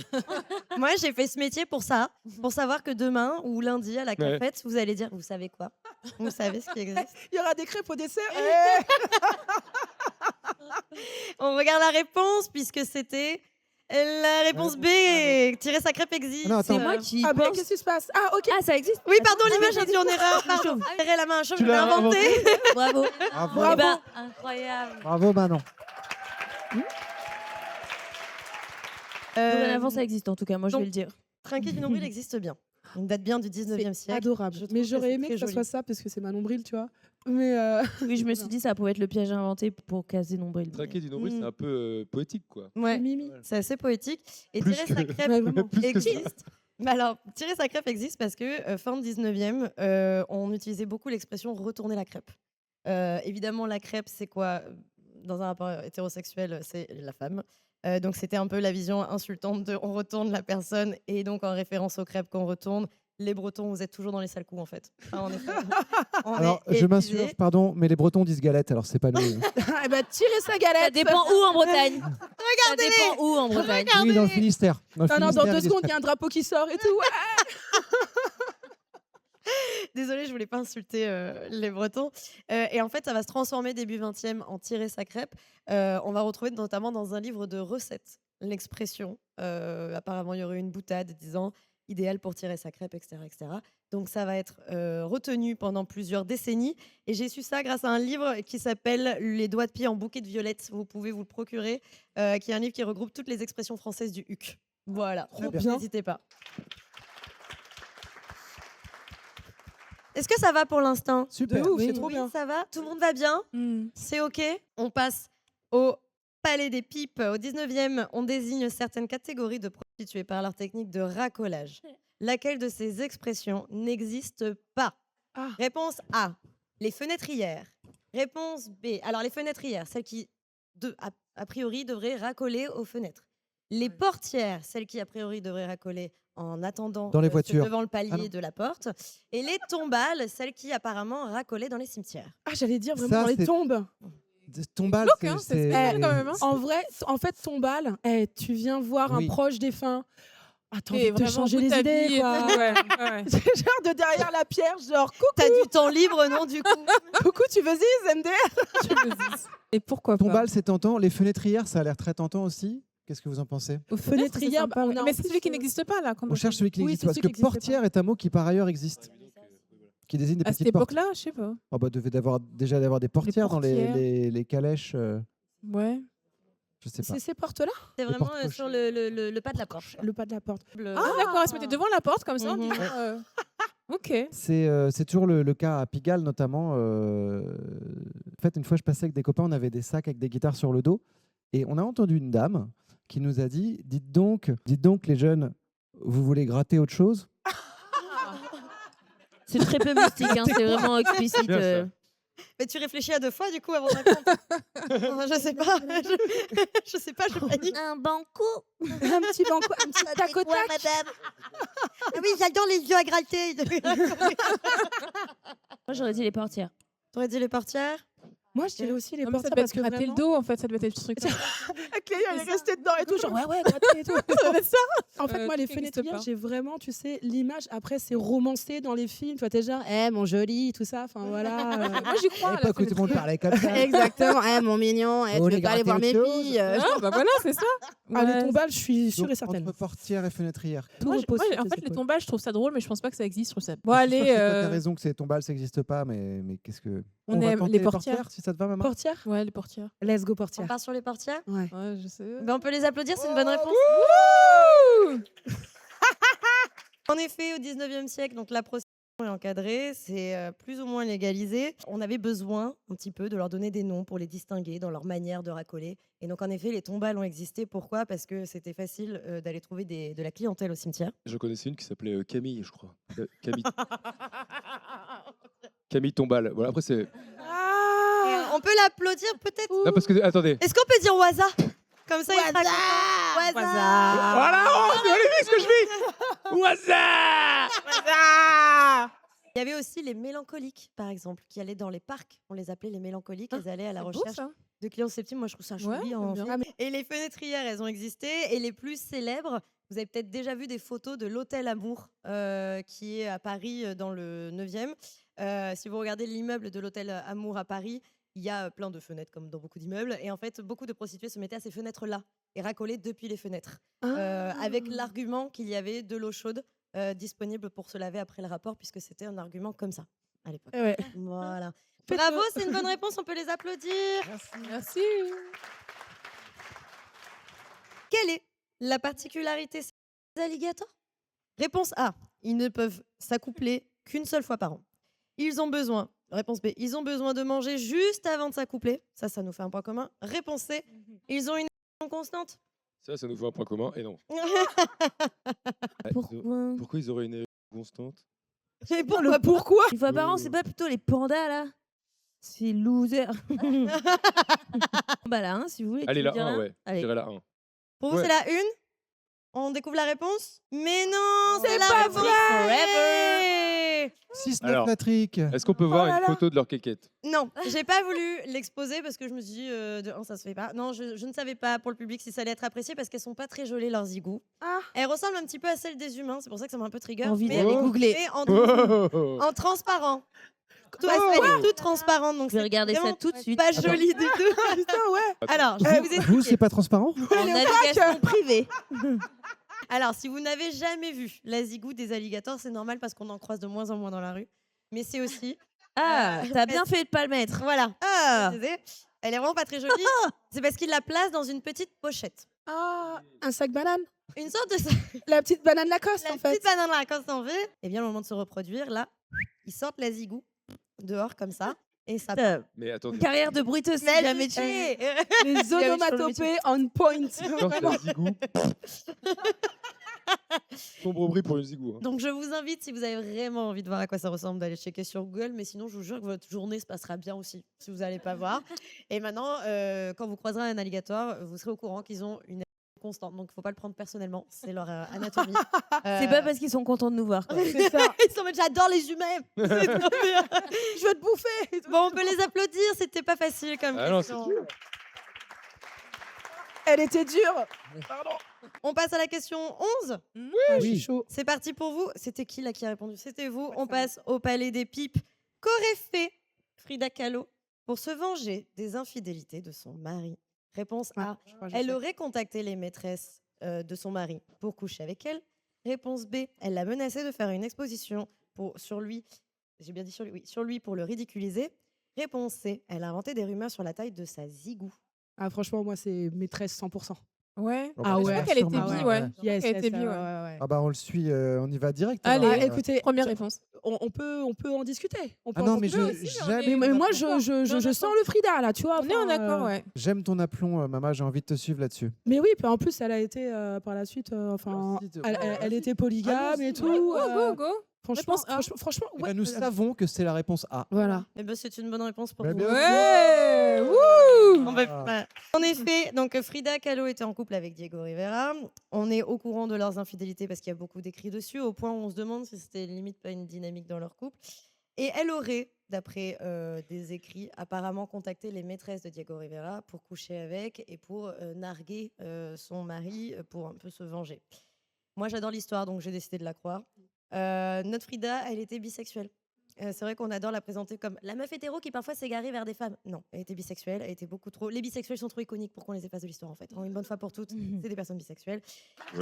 Moi, j'ai fait ce métier pour ça, pour savoir que demain ou lundi à la Ouais. cafette, vous allez dire, vous savez quoi? Vous savez ce qui existe? Il y aura des crêpes au dessert. On regarde la réponse puisque c'était la réponse B. Tirer sa crêpe existe. Ah non, attends. C'est moi qui Ah, mais pense. qu'est-ce qui se passe? Ah, ok. Ah, ça existe? Oui, pardon, Ah, l'image oui, a dit en erreur. Pardon. Serrer la main à chaud, Tu je l'ai l'as inventé. Bravo. Bravo. Eh ben, Incroyable. Bravo, Manon. dorénavant, ça existe en tout cas, moi je donc- vais le dire. Trinquer du nombril existe bien. On date bien du 19e C'est siècle. adorable. Je trouve Mais que j'aurais c'est aimé très que ça joli. soit ça parce que c'est ma nombril, tu vois. Mais Oui, je me suis dit, ça pouvait être le piège inventé pour caser nombril. Traquer du nombril, Mm. c'est un peu poétique, quoi. Ouais, Mimi. c'est assez poétique. Et Plus tirer que- sa crêpe Ouais, vraiment. Plus que ça. existe. Mais alors, tirer sa crêpe existe parce que fin de 19e, on utilisait beaucoup l'expression retourner la crêpe. Évidemment, la crêpe, c'est quoi? Dans un rapport hétérosexuel, c'est la femme. Donc, c'était un peu la vision insultante de on retourne la personne et donc en référence aux crêpes qu'on retourne. Les Bretons, vous êtes toujours dans les sales coups en fait. Enfin, on Alors, est je épuisés. m'insurge, pardon, mais les Bretons disent galette, alors c'est pas nous. Eh ben, tirer sa Ça galette. dépend où en Bretagne. Ça dépend où en Bretagne. Oui, dans le Finistère. Dans le Non, non, dans Finistère, 2 ils disent secondes, il y crêpe. a un drapeau qui sort et tout. Désolée, je voulais pas insulter les Bretons. Et en fait, ça va se transformer début 20e en tirer sa crêpe. On va retrouver notamment dans un livre de recettes l'expression. Apparemment, il y aurait une boutade disant idéal pour tirer sa crêpe, etc., etc. Donc, ça va être retenu pendant plusieurs décennies. Et j'ai su ça grâce à un livre qui s'appelle Les doigts de pied en bouquet de violettes. Vous pouvez vous le procurer, qui est un livre qui regroupe toutes les expressions françaises du HUC. Voilà, Trop donc bien. n'hésitez pas. Est-ce que ça va pour l'instant? Super. De ouf, Oui, c'est trop Oui, bien. ça va? Tout le monde va bien? C'est OK? On passe au Palais des Pipes. Au 19e, on désigne certaines catégories de prostituées par leur technique de racolage. Laquelle de ces expressions n'existe pas? Ah. Réponse A, les fenêtrières. Réponse B, alors les fenêtrières, celles qui, a priori, devraient racoler aux fenêtres. Les portières, celles qui, a priori, devraient racoler en attendant Dans les voitures. devant le palier Ah non. de la porte. Et les tombales, celles qui, apparemment, racolaient dans les cimetières. Ah, j'allais dire vraiment Ça, dans les c'est- tombes. Tombale, Glauque, hein, c'est spécial quand même, hein. En vrai, en fait, tombale, tu viens voir Oui. un proche défunt. Ah, t'as envie Et de te vraiment, changer toute les ta idées, vie et quoi. tout, ouais, ouais. C'est genre de derrière la pierre, genre T'as du temps libre, non, du coup? coucou, tu veux zis, MDR? Et pourquoi pas? Tombale, c'est tentant. Les fenêtrières, ça a l'air très tentant aussi. Qu'est-ce que vous en pensez? Aux Fenêtrière, c'est sympa, on a en mais c'est plus, celui qui n'existe pas là. On cherche celui qui Oui, existe. c'est Parce celui que qui existe portière est un mot qui par ailleurs existe, qui désigne des À cette petites portes. époque-là, je sais pas. Oh bah, devait déjà d'avoir des portières dans portières. les calèches. Ouais. Je sais pas. C'est ces portes-là? C'est Les vraiment portes cochées. sur le pas de la porte. Le pas de la porte. Ah, d'accord, elle se mettait devant la porte comme ça en Mhm. disant. Ok. C'est toujours le cas à Pigalle notamment. En fait, une fois, je passais avec des copains, on avait des sacs avec des guitares sur le dos, et on a entendu une dame qui nous a dit dites donc les jeunes, vous voulez gratter autre chose? C'est très peu mystique, hein, c'est vraiment explicite. Bien ça. Mais tu réfléchis à 2 fois, du coup, avant de répondre. Enfin, je sais pas. Je sais pas, je panique. Un banco. Un petit banco, un petit tac au tac. madame? Ah oui, j'adore les yeux à gratter. Moi, j'aurais dit les portières. T'aurais dit les portières? Moi, je dirais aussi les Non, mais ça portières devait parce être que gratter vraiment... le dos, en fait. Ça devait être ce truc. Clélia, elle est restée dedans et tout, genre ouais, gratter et tout. En fait, moi, les Truc qui existe fenêtrières, pas. j'ai vraiment, tu sais, l'image. Après, c'est romancé dans les films. Toi, t'es genre, mon joli, tout ça. Enfin, voilà. Moi, j'y crois. À à la l'époque où tout le monde fenêtre. parlait comme ça. Exactement. Mon mignon, Oh, tu les veux pas aller voir gratter mes autre chose. filles Ah, bah voilà, c'est ça. Ah, les Ouais. tombales, je suis sûre et Donc, certaine. entre portière et fenêtrière. Tout Moi, repose sur en tes fait, les épaules. tombages, je trouve ça drôle, mais je pense pas que ça existe. Je trouve ça. Bon, Je suis sûr allez, que toi, t'as raison que c'est tombales, ça n'existe pas, mais qu'est-ce que. on va aime tenter les portières. si ça te va, maman. Portière Ouais, les portières. Let's go, On portière. part sur les portières. Ouais. Ouais, je sais. Ben, on peut les applaudir, c'est une bonne réponse. En effet, au 19e siècle, donc la prostitution est encadrée, c'est plus ou moins légalisé. On avait besoin un petit peu de leur donner des noms pour les distinguer dans leur manière de racoler. Et donc en effet, les tombales ont existé. Pourquoi? Parce que c'était facile d'aller trouver de la clientèle au cimetière. Je connaissais une qui s'appelait Camille, je crois. Camille. Camille Tombal. Voilà, après, c'est. Et, on peut l'applaudir peut-être. Non, parce que. Attendez. Est-ce qu'on peut dire Waza? Comme ça, il sera content. Waza. Voilà, oh, vous avez vu ce que je vis. Waza. Il y avait aussi les mélancoliques, par exemple, qui allaient dans les parcs. On les appelait les mélancoliques. Elles allaient à la C'est beau, recherche ça. de clients susceptibles. Moi, je trouve ça Ouais, joli. j'aime bien. Et les fenêtrières, elles ont existé. Et les plus célèbres, vous avez peut-être déjà vu des photos de l'Hôtel Amour, qui est à Paris, dans le 9e. Si vous regardez l'immeuble de l'Hôtel Amour à Paris, il y a plein de fenêtres, comme dans beaucoup d'immeubles. Et en fait, beaucoup de prostituées se mettaient à ces fenêtres-là et racolaient depuis les fenêtres. Avec l'argument qu'il y avait de l'eau chaude disponible pour se laver après le rapport, puisque c'était un argument comme ça à l'époque. Ouais. Voilà. Faites-le. Bravo, c'est une bonne réponse, on peut les applaudir. Merci. Quelle est la particularité des alligators? Réponse A, ils ne peuvent s'accoupler qu'une seule fois par an. Ils ont besoin, réponse B, ils ont besoin de manger juste avant de s'accoupler. Ça nous fait un point commun. Réponse C, ils ont une érection constante. Ça nous fait un point commun. Et non. Pourquoi Pourquoi ils auraient une érection constante? Et Pourquoi Une fois par an, c'est pas plutôt les pandas là? C'est loser. Bah là, si vous voulez. Allez, tu la me diras. 1, ouais. Je Allez. dirais la 1. Pour vous, Ouais. c'est la une. On découvre la réponse. Mais non, c'est la pas réponse. Forever. 6-9 Alors. Patrick. Est-ce qu'on peut voir là une là. photo de leur quéquette? Non, j'ai pas voulu l'exposer parce que je me suis dit, de un, ça se fait pas. Non, je ne savais pas pour le public si ça allait être apprécié parce qu'elles sont pas très jolies, leurs zigous. Ah. Elles ressemblent un petit peu à celles des humains, c'est pour ça que ça m'a un peu trigger. Envie mais, d'aller googler. mais Oh. en transparent. Tout, Oh. elles sont toutes transparentes, donc Je vais c'est regarder ça vraiment tout de suite. pas joli du tout. Putain, ouais. Alors, je vais vous Vous, expliquer. c'est pas transparent? En navigation privée. Alors, si vous n'avez jamais vu la zigou des alligators, c'est normal parce qu'on en croise de moins en moins dans la rue. Mais c'est aussi. Ah, t'as bien fait de pas le mettre. Voilà. Ah, Elle est vraiment pas très jolie. C'est parce qu'il la place dans une petite pochette. Ah, un sac banane. Une sorte de La petite banane Lacoste, la en fait. petite banane Lacoste en fait. Et bien, au moment de se reproduire, là, ils sortent la zigou dehors comme ça. Et ça putain, Mais attendez. carrière de bruiteuse, Mais jamais de tué. Les onomatopées on point. Sorte la zigou. Sombre bris pour une zigou. Hein. Donc, je vous invite, si vous avez vraiment envie de voir à quoi ça ressemble, d'aller checker sur Google. Mais sinon, je vous jure que votre journée se passera bien aussi, si vous n'allez pas voir. Et maintenant, quand vous croiserez un alligator, vous serez au courant qu'ils ont une érection constante. Donc, il ne faut pas le prendre personnellement. C'est leur anatomie. C'est pas parce qu'ils sont contents de nous voir. quoi. C'est ça. Ils sont en mode, j'adore les humains. C'est trop bien. Je veux te bouffer. Bon, on peut les applaudir. C'était pas facile comme Ah non, c'est question. dur. Elle était dure. On passe à la question 11. Ah, je suis Oui. chaud. C'est parti pour vous. C'était qui là qui a répondu? C'était vous. On passe au palais des pipes. Qu'aurait fait Frida Kahlo pour se venger des infidélités de son mari? Réponse A. Je crois que je Elle sais. aurait contacté les maîtresses de son mari pour coucher avec elle. Réponse B. Elle l'a menacé de faire une exposition sur lui. J'ai bien dit sur lui. Oui, sur lui pour le ridiculiser. Réponse C. Elle a inventé des rumeurs sur la taille de sa zigou. Ah, franchement, moi, c'est maîtresse 100%. Ouais. Oh, Ah bah, ouais. Je crois qu'elle était sûrement, bi, ouais, ouais. ouais. Yes, Elle était yes, bi, ouais. ouais. Ah bah on le suit, on y va direct. Allez. alors. Ah, écoutez, Première réponse. on peut en discuter. On peut Ah en non, mais discuter. aussi, on jamais. est- Mais moi, je d'accord. sens le Frida, là, tu vois. On est en enfin, accord, ouais. J'aime ton aplomb, Mama, j'ai envie de te suivre là-dessus. Mais oui, puis en plus, elle a été par la suite, enfin, elle était polygame et tout. Go, go. Franchement, Réponse A. franchement, Eh ouais. ben, nous savons que c'est la réponse A. Voilà. Eh ben, c'est une bonne réponse pour Bah, vous. bien Ouais. Wouh. Bon, bah, en effet, donc Frida Kahlo était en couple avec Diego Rivera. On est au courant de leurs infidélités parce qu'il y a beaucoup d'écrits dessus, au point où on se demande si c'était limite pas une dynamique dans leur couple. Et elle aurait d'après des écrits, apparemment contacté les maîtresses de Diego Rivera pour coucher avec et pour narguer son mari pour un peu se venger. Moi, j'adore l'histoire, donc j'ai décidé de la croire. Notre Frida, elle était bisexuelle. C'est vrai qu'on adore la présenter comme la meuf hétéro qui parfois s'égarait vers des femmes. Non, elle était bisexuelle, elle était beaucoup trop... Les bisexuels sont trop iconiques pour qu'on les efface de l'histoire, en fait. Une bonne fois pour toutes, c'est des personnes bisexuelles.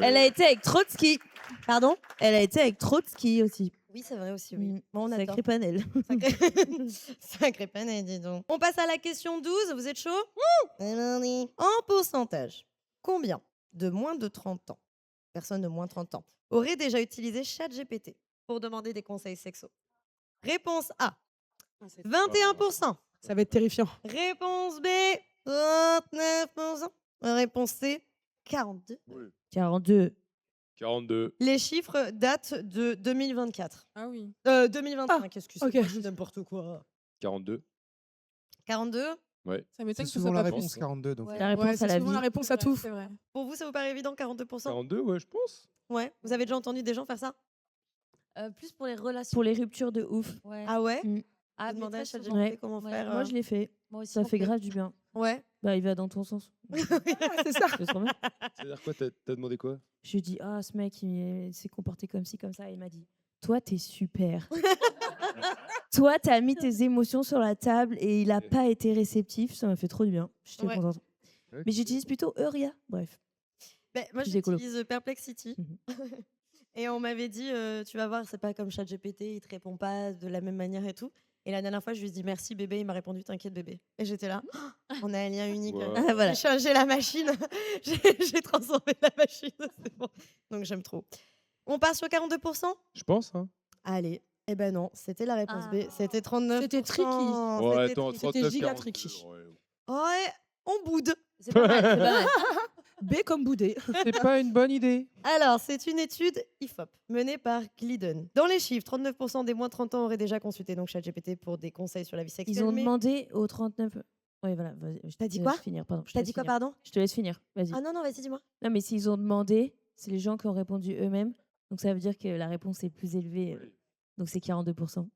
Elle a été avec Trotsky. Pardon? Elle a été avec Trotsky aussi. Oui, c'est vrai aussi, oui. Bon, on adore. Sacré panel. Sacré panel, dis donc. On passe à la question 12, vous êtes chaud? En pourcentage, combien de moins de 30 ans, personnes de moins de 30 ans, auraient déjà utilisé ChatGPT pour demander des conseils sexos? Réponse A, 21%. Ça va être terrifiant. Réponse B, 39%. Réponse C, 42%. 42. 42. Les chiffres datent de 2024. Ah oui. 2025, excusez-moi, ok. je dis n'importe quoi. 42. 42. Ça C'est m'étonne que ce souvent soit la pas réponse plus. 42. Donc. La réponse Ouais, c'est à la souvent vie. la réponse à tout. C'est vrai. Pour vous, ça vous paraît évident, 42%? 42, ouais, je pense. Ouais. Vous avez déjà entendu des gens faire ça? Plus pour les relations. Pour les ruptures de ouf. Ouais. Ah ouais? Mm. Ah, Vous demandez à mais très ChatGPT souvent. Ouais. comment Ouais. faire Moi, je l'ai fait. Moi aussi. Ça fait Ok. grave du bien. Ouais. Bah, il va dans ton sens. C'est ça. C'est trop bien. C'est-à-dire quoi? T'as demandé quoi? Je lui ai dit, ah, ce mec, il s'est comporté comme ci, comme ça. Et il m'a dit, toi, t'es super. Toi, t'as mis tes émotions sur la table et il a pas été réceptif. Ça m'a fait trop du bien. J'étais Ouais. contente. Ok. Mais j'utilise plutôt Euria. Bref. Ben, moi, Plus écolo. j'utilise Perplexity. Et on m'avait dit, tu vas voir, c'est pas comme ChatGPT, il te répond pas de la même manière et tout. Et la dernière fois, je lui ai dit merci bébé, il m'a répondu t'inquiète bébé. Et j'étais là, oh, on a un lien unique. Wow. Ah, voilà. J'ai changé la machine, j'ai transformé la machine, c'est bon. Donc j'aime trop. On part sur 42%? Je pense, hein. Allez, eh ben non, c'était la réponse B, Ah. c'était 39%. C'était tricky. Ouais, C'était attends, tricky. 39, giga 42, tricky. ouais. Ouais, on boude. C'est pas mal. C'est pas mal. B comme boudé. C'est pas une bonne idée. Alors, c'est une étude IFOP menée par Glidden. Dans les chiffres, 39% des moins de 30 ans auraient déjà consulté donc ChatGPT pour des conseils sur la vie sexuelle. Ils ont mais- demandé aux 39. Oui, voilà. vas-y, je T'as dit te quoi laisse finir, pardon. je te T'as laisse dit quoi, finir. pardon? Je te laisse finir. Vas-y. Ah non, non, vas-y, dis-moi. Non, mais s'ils ont demandé, c'est les gens qui ont répondu eux-mêmes. Donc ça veut dire que la réponse est plus élevée. Donc c'est 42%.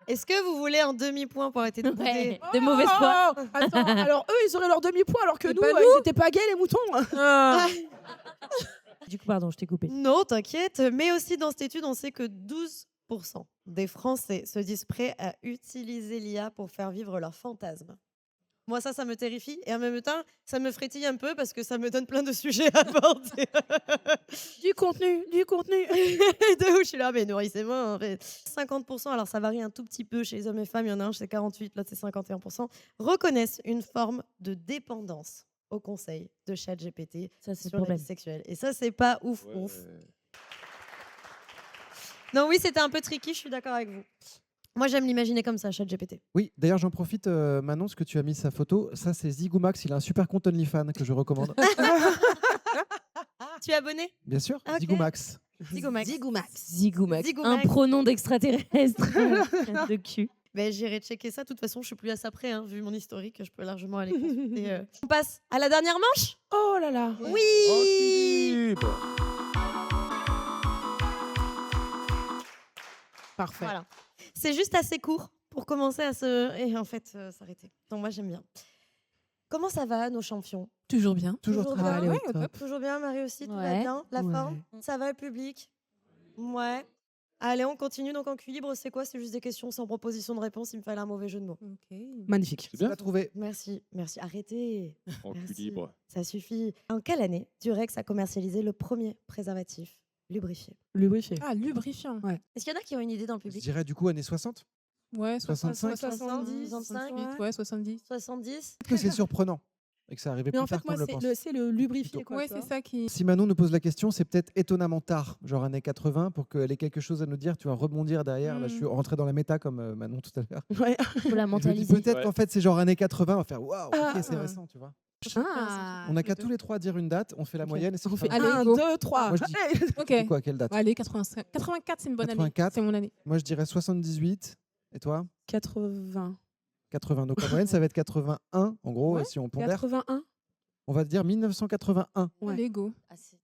Est-ce que vous voulez un demi-point pour arrêter de bouder? Ouais, de mauvaise foi. Oh, attends, alors eux, ils auraient leur demi-point, alors que Et nous, pas ils n'étaient pas gays, les moutons. Ah. Du coup, pardon, je t'ai coupé. Non, t'inquiète. Mais aussi, dans cette étude, on sait que 12% des Français se disent prêts à utiliser l'IA pour faire vivre leurs fantasmes. Moi, ça me terrifie. Et en même temps, ça me frétille un peu parce que ça me donne plein de sujets à aborder. Du contenu, du contenu. De où je suis là, mais nourrissez-moi. En fait. 50%, alors ça varie un tout petit peu chez les hommes et femmes. Il y en a un, c'est 48%, l'autre, c'est 51%, reconnaissent une forme de dépendance au conseil de ChatGPT Ça, c'est sur le la problème. vie sexuelle. Et ça, c'est pas ouf, Ouais. ouf. Non, oui, c'était un peu tricky, je suis d'accord avec vous. Moi, j'aime l'imaginer comme ça, ChatGPT. Oui, d'ailleurs, j'en profite, Manon, parce que tu as mis sa photo. Ça, c'est Zigoumax. Il a un super compte OnlyFans que je recommande. Tu es abonné? Bien sûr, Ok. Zigoumax. Zigoumax. Zigoumax. Zigoumax. Un pronom d'extraterrestre de cul. Ben, j'irai checker ça. De toute façon, je suis plus à ça près. Hein. Vu mon historique, je peux largement aller consulter. On passe à la dernière manche? Oh là là. Oui. Parfait. Voilà. C'est juste assez court pour commencer à se... Et en fait, s'arrêter. Donc moi, j'aime bien. Comment ça va, nos champions? Toujours bien. Toujours Toujours très bien. allez, Ouais, au au top. top. Toujours bien, Marie aussi, tout va Ouais. bien? La Ouais. forme? Ça va, le public? Ouais. Allez, on continue. Donc en cuit libre, c'est quoi? C'est juste des questions sans proposition de réponse. Il me fallait un mauvais jeu de mots. Ok. Magnifique. C'est Tu bien. l'as trouvé. Merci, merci. Arrêtez. En cul Merci. libre. Ça suffit. En quelle année Durex a commercialisé le premier préservatif lubrifié? Lubrifié. Ah, lubrifiant. Est-ce qu'il y en a qui ont une idée dans le Je public? dirais du coup années 60. Ouais, 65. 70, 65. 65. Ouais, 70. 70? Peut-être que c'est surprenant et que ça arrivait Mais plus en fait, tard qu'on moi, le pense. c'est le lubrifié. Quoi, Ouais, tu c'est vois. ça qui. Si Manon nous pose la question, c'est peut-être étonnamment tard, genre années 80, pour qu'elle ait quelque chose à nous dire. Tu vas rebondir derrière. Là, je suis rentré dans la méta comme Manon tout à l'heure. Ouais. Faut la Je me dis mentaliser. peut-être Ouais. qu'en fait, c'est genre années 80. On va faire waouh, Ah. ok, c'est récent, tu vois. Ah. On n'a qu'à tous les trois dire une date, on fait la Ok. moyenne et c'est On fait fait. Allez, 1, go. 2, 3. Moi, je dis Ok. c'est quoi, quelle date Allez, 85. 84, c'est une bonne 84. année. C'est mon année. Moi, je dirais 78. Et toi 80. 80. Donc la moyenne, ça va être 81, en gros, Ouais, si on pondère. 81. On va dire 1981. Ouais. Allez, go. Ah, c'est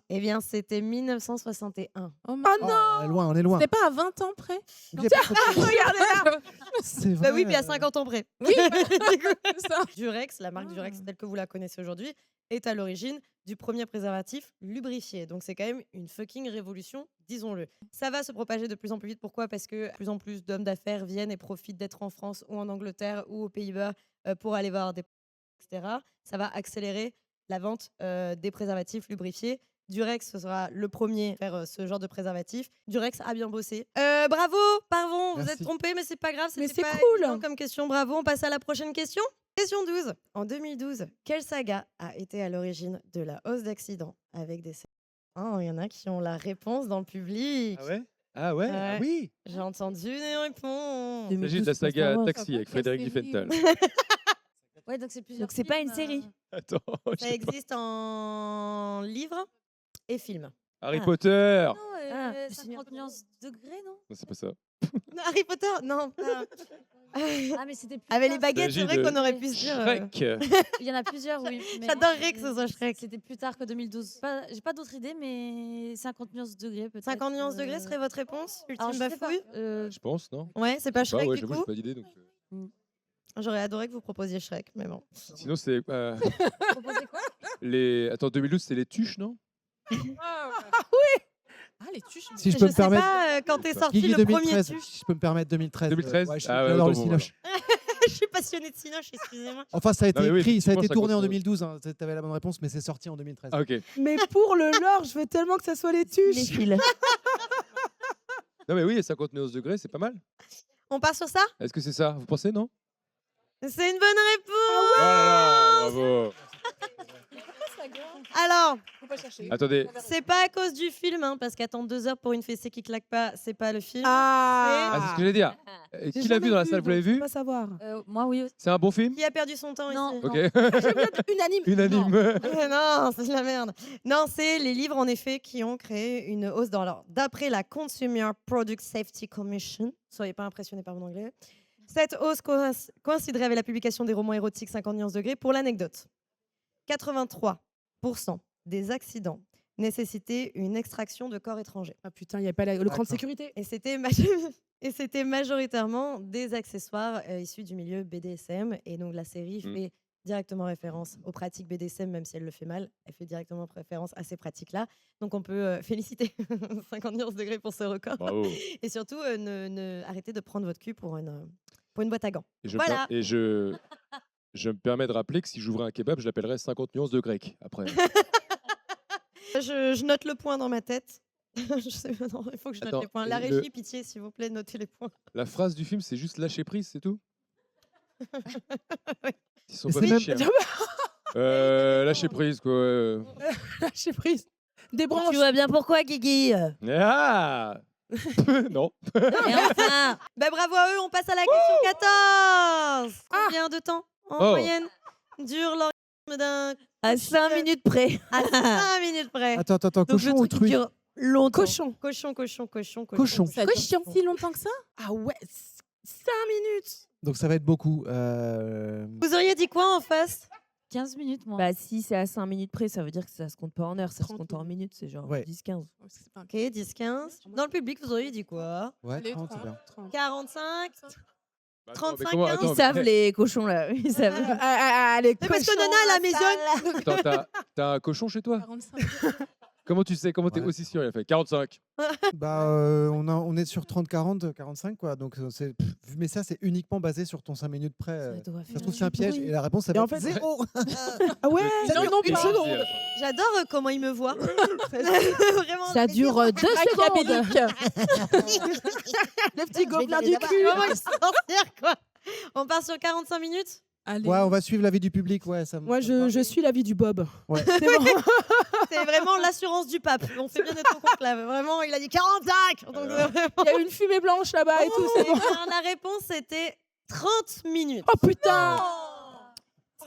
Eh bien, c'était 1961. Oh, Oh Oh, non. on est loin. C'était pas à 20 ans près? Il y a pas trop de- Regardez là. C'est Bah vrai. oui, puis à 50 ans près. Oui, c'est ça. Durex, la marque Durex telle que vous la connaissez aujourd'hui, est à l'origine du premier préservatif lubrifié. Donc c'est quand même une fucking révolution, disons-le. Ça va se propager de plus en plus vite. Pourquoi? Parce que de plus en plus d'hommes d'affaires viennent et profitent d'être en France ou en Angleterre ou aux Pays-Bas pour aller voir des etc. Ça va accélérer la vente des préservatifs lubrifiés. Durex ce sera le premier à faire ce genre de préservatif. Durex a bien bossé. Bravo, pardon, vous êtes Merci. trompé, mais c'est pas grave. Mais c'était c'est pas cool. évident comme question. Bravo, on passe à la prochaine question. Question 12. En 2012, quelle saga a été à l'origine de la hausse d'accidents avec des... Oh, il y en a qui ont la réponse dans le public. Ah ouais? Ah ouais? Ah Ouais. oui! J'ai entendu des réponses. Il s'agit de la 2012, Star saga Wars. Taxi avec Quelle Frédéric série? Diffenthal. Ouais, donc c'est plusieurs. Donc c'est pas films, une série. Attends, je Ça sais pas. existe en livre et film. Harry Ah. Potter! Non, Ah, 50 nuances degrés, non? Non, c'est pas ça. Harry Potter? Non, pas. Ah, mais c'était plus Avec les tard. baguettes, c'est s'agit vrai de qu'on aurait pu se dire. Shrek! Il y en a plusieurs, oui. mais- J'adorerais que ce soit Shrek. C'était plus tard que 2012. J'ai pas d'autres idées, mais 50 nuances degrés peut-être. 50 nuances degrés serait votre réponse? Alors, Ultime je sais pas. bafouille? Je pense, non? Ouais, c'est pas Je sais pas, Shrek ouais, du j'avoue, coup. j'ai pas d'idée. Donc... J'aurais adoré que vous proposiez Shrek, mais bon. Sinon, c'est. Proposez quoi? les... Attends, 2012, c'est les tuches, non? Ah, les tuches. Si je Je peux me sais permettre. pas quand est sorti Guigui le premier 2013. tuche. Si je peux me permettre 2013. 2013? Ouais, Ah ouais, j'adore le autant pour cinoche. Je suis passionnée de Cinoche, excusez-moi. Enfin, ça a été Non, mais oui, écrit, ça a été effectivement, tourné en 50, 2012. Hein. Tu avais la bonne réponse, mais c'est sorti en 2013. Ah, ok. Mais pour le lore, je veux tellement que ça soit les Les tuches. fils. Non, mais oui, 59 degrés, c'est pas mal. On part sur ça? Est-ce que c'est ça? Vous pensez, non? C'est une bonne réponse. Oh là là, bravo! Alors, Faut pas chercher. Attendez, c'est pas à cause du film, hein, parce qu'attendre 2 heures pour une fessée qui claque pas, c'est pas le film. ah, c'est ce que j'allais dire. J'ai Qui l'a vu jamais dans la salle? Vous l'avez donc je vu? peux pas savoir. Moi, oui. C'est un bon film? Qui a perdu son temps Non. ici? Ok. Unanime. Unanime. Non, c'est de la merde. Non, c'est les livres en effet qui ont créé une hausse dans leur. D'après la Consumer Product Safety Commission, soyez pas impressionnés par mon anglais, cette hausse coïnciderait avec la publication des romans érotiques 50 nuances degrés. Pour l'anecdote, 83% des accidents nécessitaient une extraction de corps étranger. Ah putain, il n'y a pas le cran de D'accord. sécurité. Et c'était majoritairement des accessoires issus du milieu BDSM. Et donc la série fait directement référence aux pratiques BDSM, même si elle le fait mal. Elle fait directement référence à ces pratiques-là. Donc on peut féliciter 50 nuances degrés pour ce record. Bravo. Et surtout, arrêtez de prendre votre cul pour une boîte à gants. Et je, Voilà. je me permets de rappeler que si j'ouvrais un kebab, je l'appellerais 50 nuances de grec. Après. Je note le point dans ma tête. Je sais pas, non, il faut que je note Attends, les points. La le- régie, pitié, s'il vous plaît, notez les points. La phrase du film, c'est juste lâcher prise, c'est tout? Ils sont Mais pas c'est fichés, même- hein. Lâcher prise, quoi. Lâcher prise. Des branches. Tu vois bien pourquoi, Guigui. Ah non. Et enfin, Bah, bravo à eux, on passe à la question 14. Combien de temps en Oh. moyenne dure l'orgasme d'un à 5 minutes près. à 5 minutes près? Attends, Donc cochon le ou truc truc? dure longtemps. Cochon. Cochon. Cochon. Ça dure si longtemps que ça? Ah ouais, 5 minutes. Donc ça va être beaucoup. Vous auriez dit quoi en face? 15 minutes, moi. Bah si c'est à 5 minutes près, ça veut dire que ça se compte pas en heures, ça se 30 compte en minutes, c'est genre Ouais. 10-15. C'est pas un- Ok, 10-15. Dans le public, vous auriez dit quoi? Ouais, Allez, 30, c'est bien. 45? Bah, attends, mais 35, comment- 15? attends, Ils savent les cochons là, ils savent. Les C'est parce que cochons Nana, elle a mes sales. yeux. Attends, t'as un cochon chez toi? 45. Comment tu sais? Comment t'es Ouais. aussi sûr? Il a fait 45. Bah, on est sur 30, 40, 45 quoi. Donc mais ça c'est uniquement basé sur ton 5 minutes près. Ça doit Ça se faire trouve du c'est un piège bruit. et la réponse ça Et va en être fait- 0. Ah ouais. Ça dure une seconde. J'adore comment il me voit. Vraiment. Ça dure 2 secondes. Le petit gobelin du cul. Comment il s'en sert, quoi? On part sur 45 minutes? Allez. Ouais, on va suivre l'avis du public. Ouais, ça. Moi, je suis l'avis du Bob. Ouais. C'est bon. C'est vraiment l'assurance du pape. On fait bien d'être au conclave. Vraiment, il a dit 45. Donc, vraiment. Il y a une fumée blanche là-bas et tout. C'est Eh bon. bien, la réponse c'était 30 minutes. Oh putain.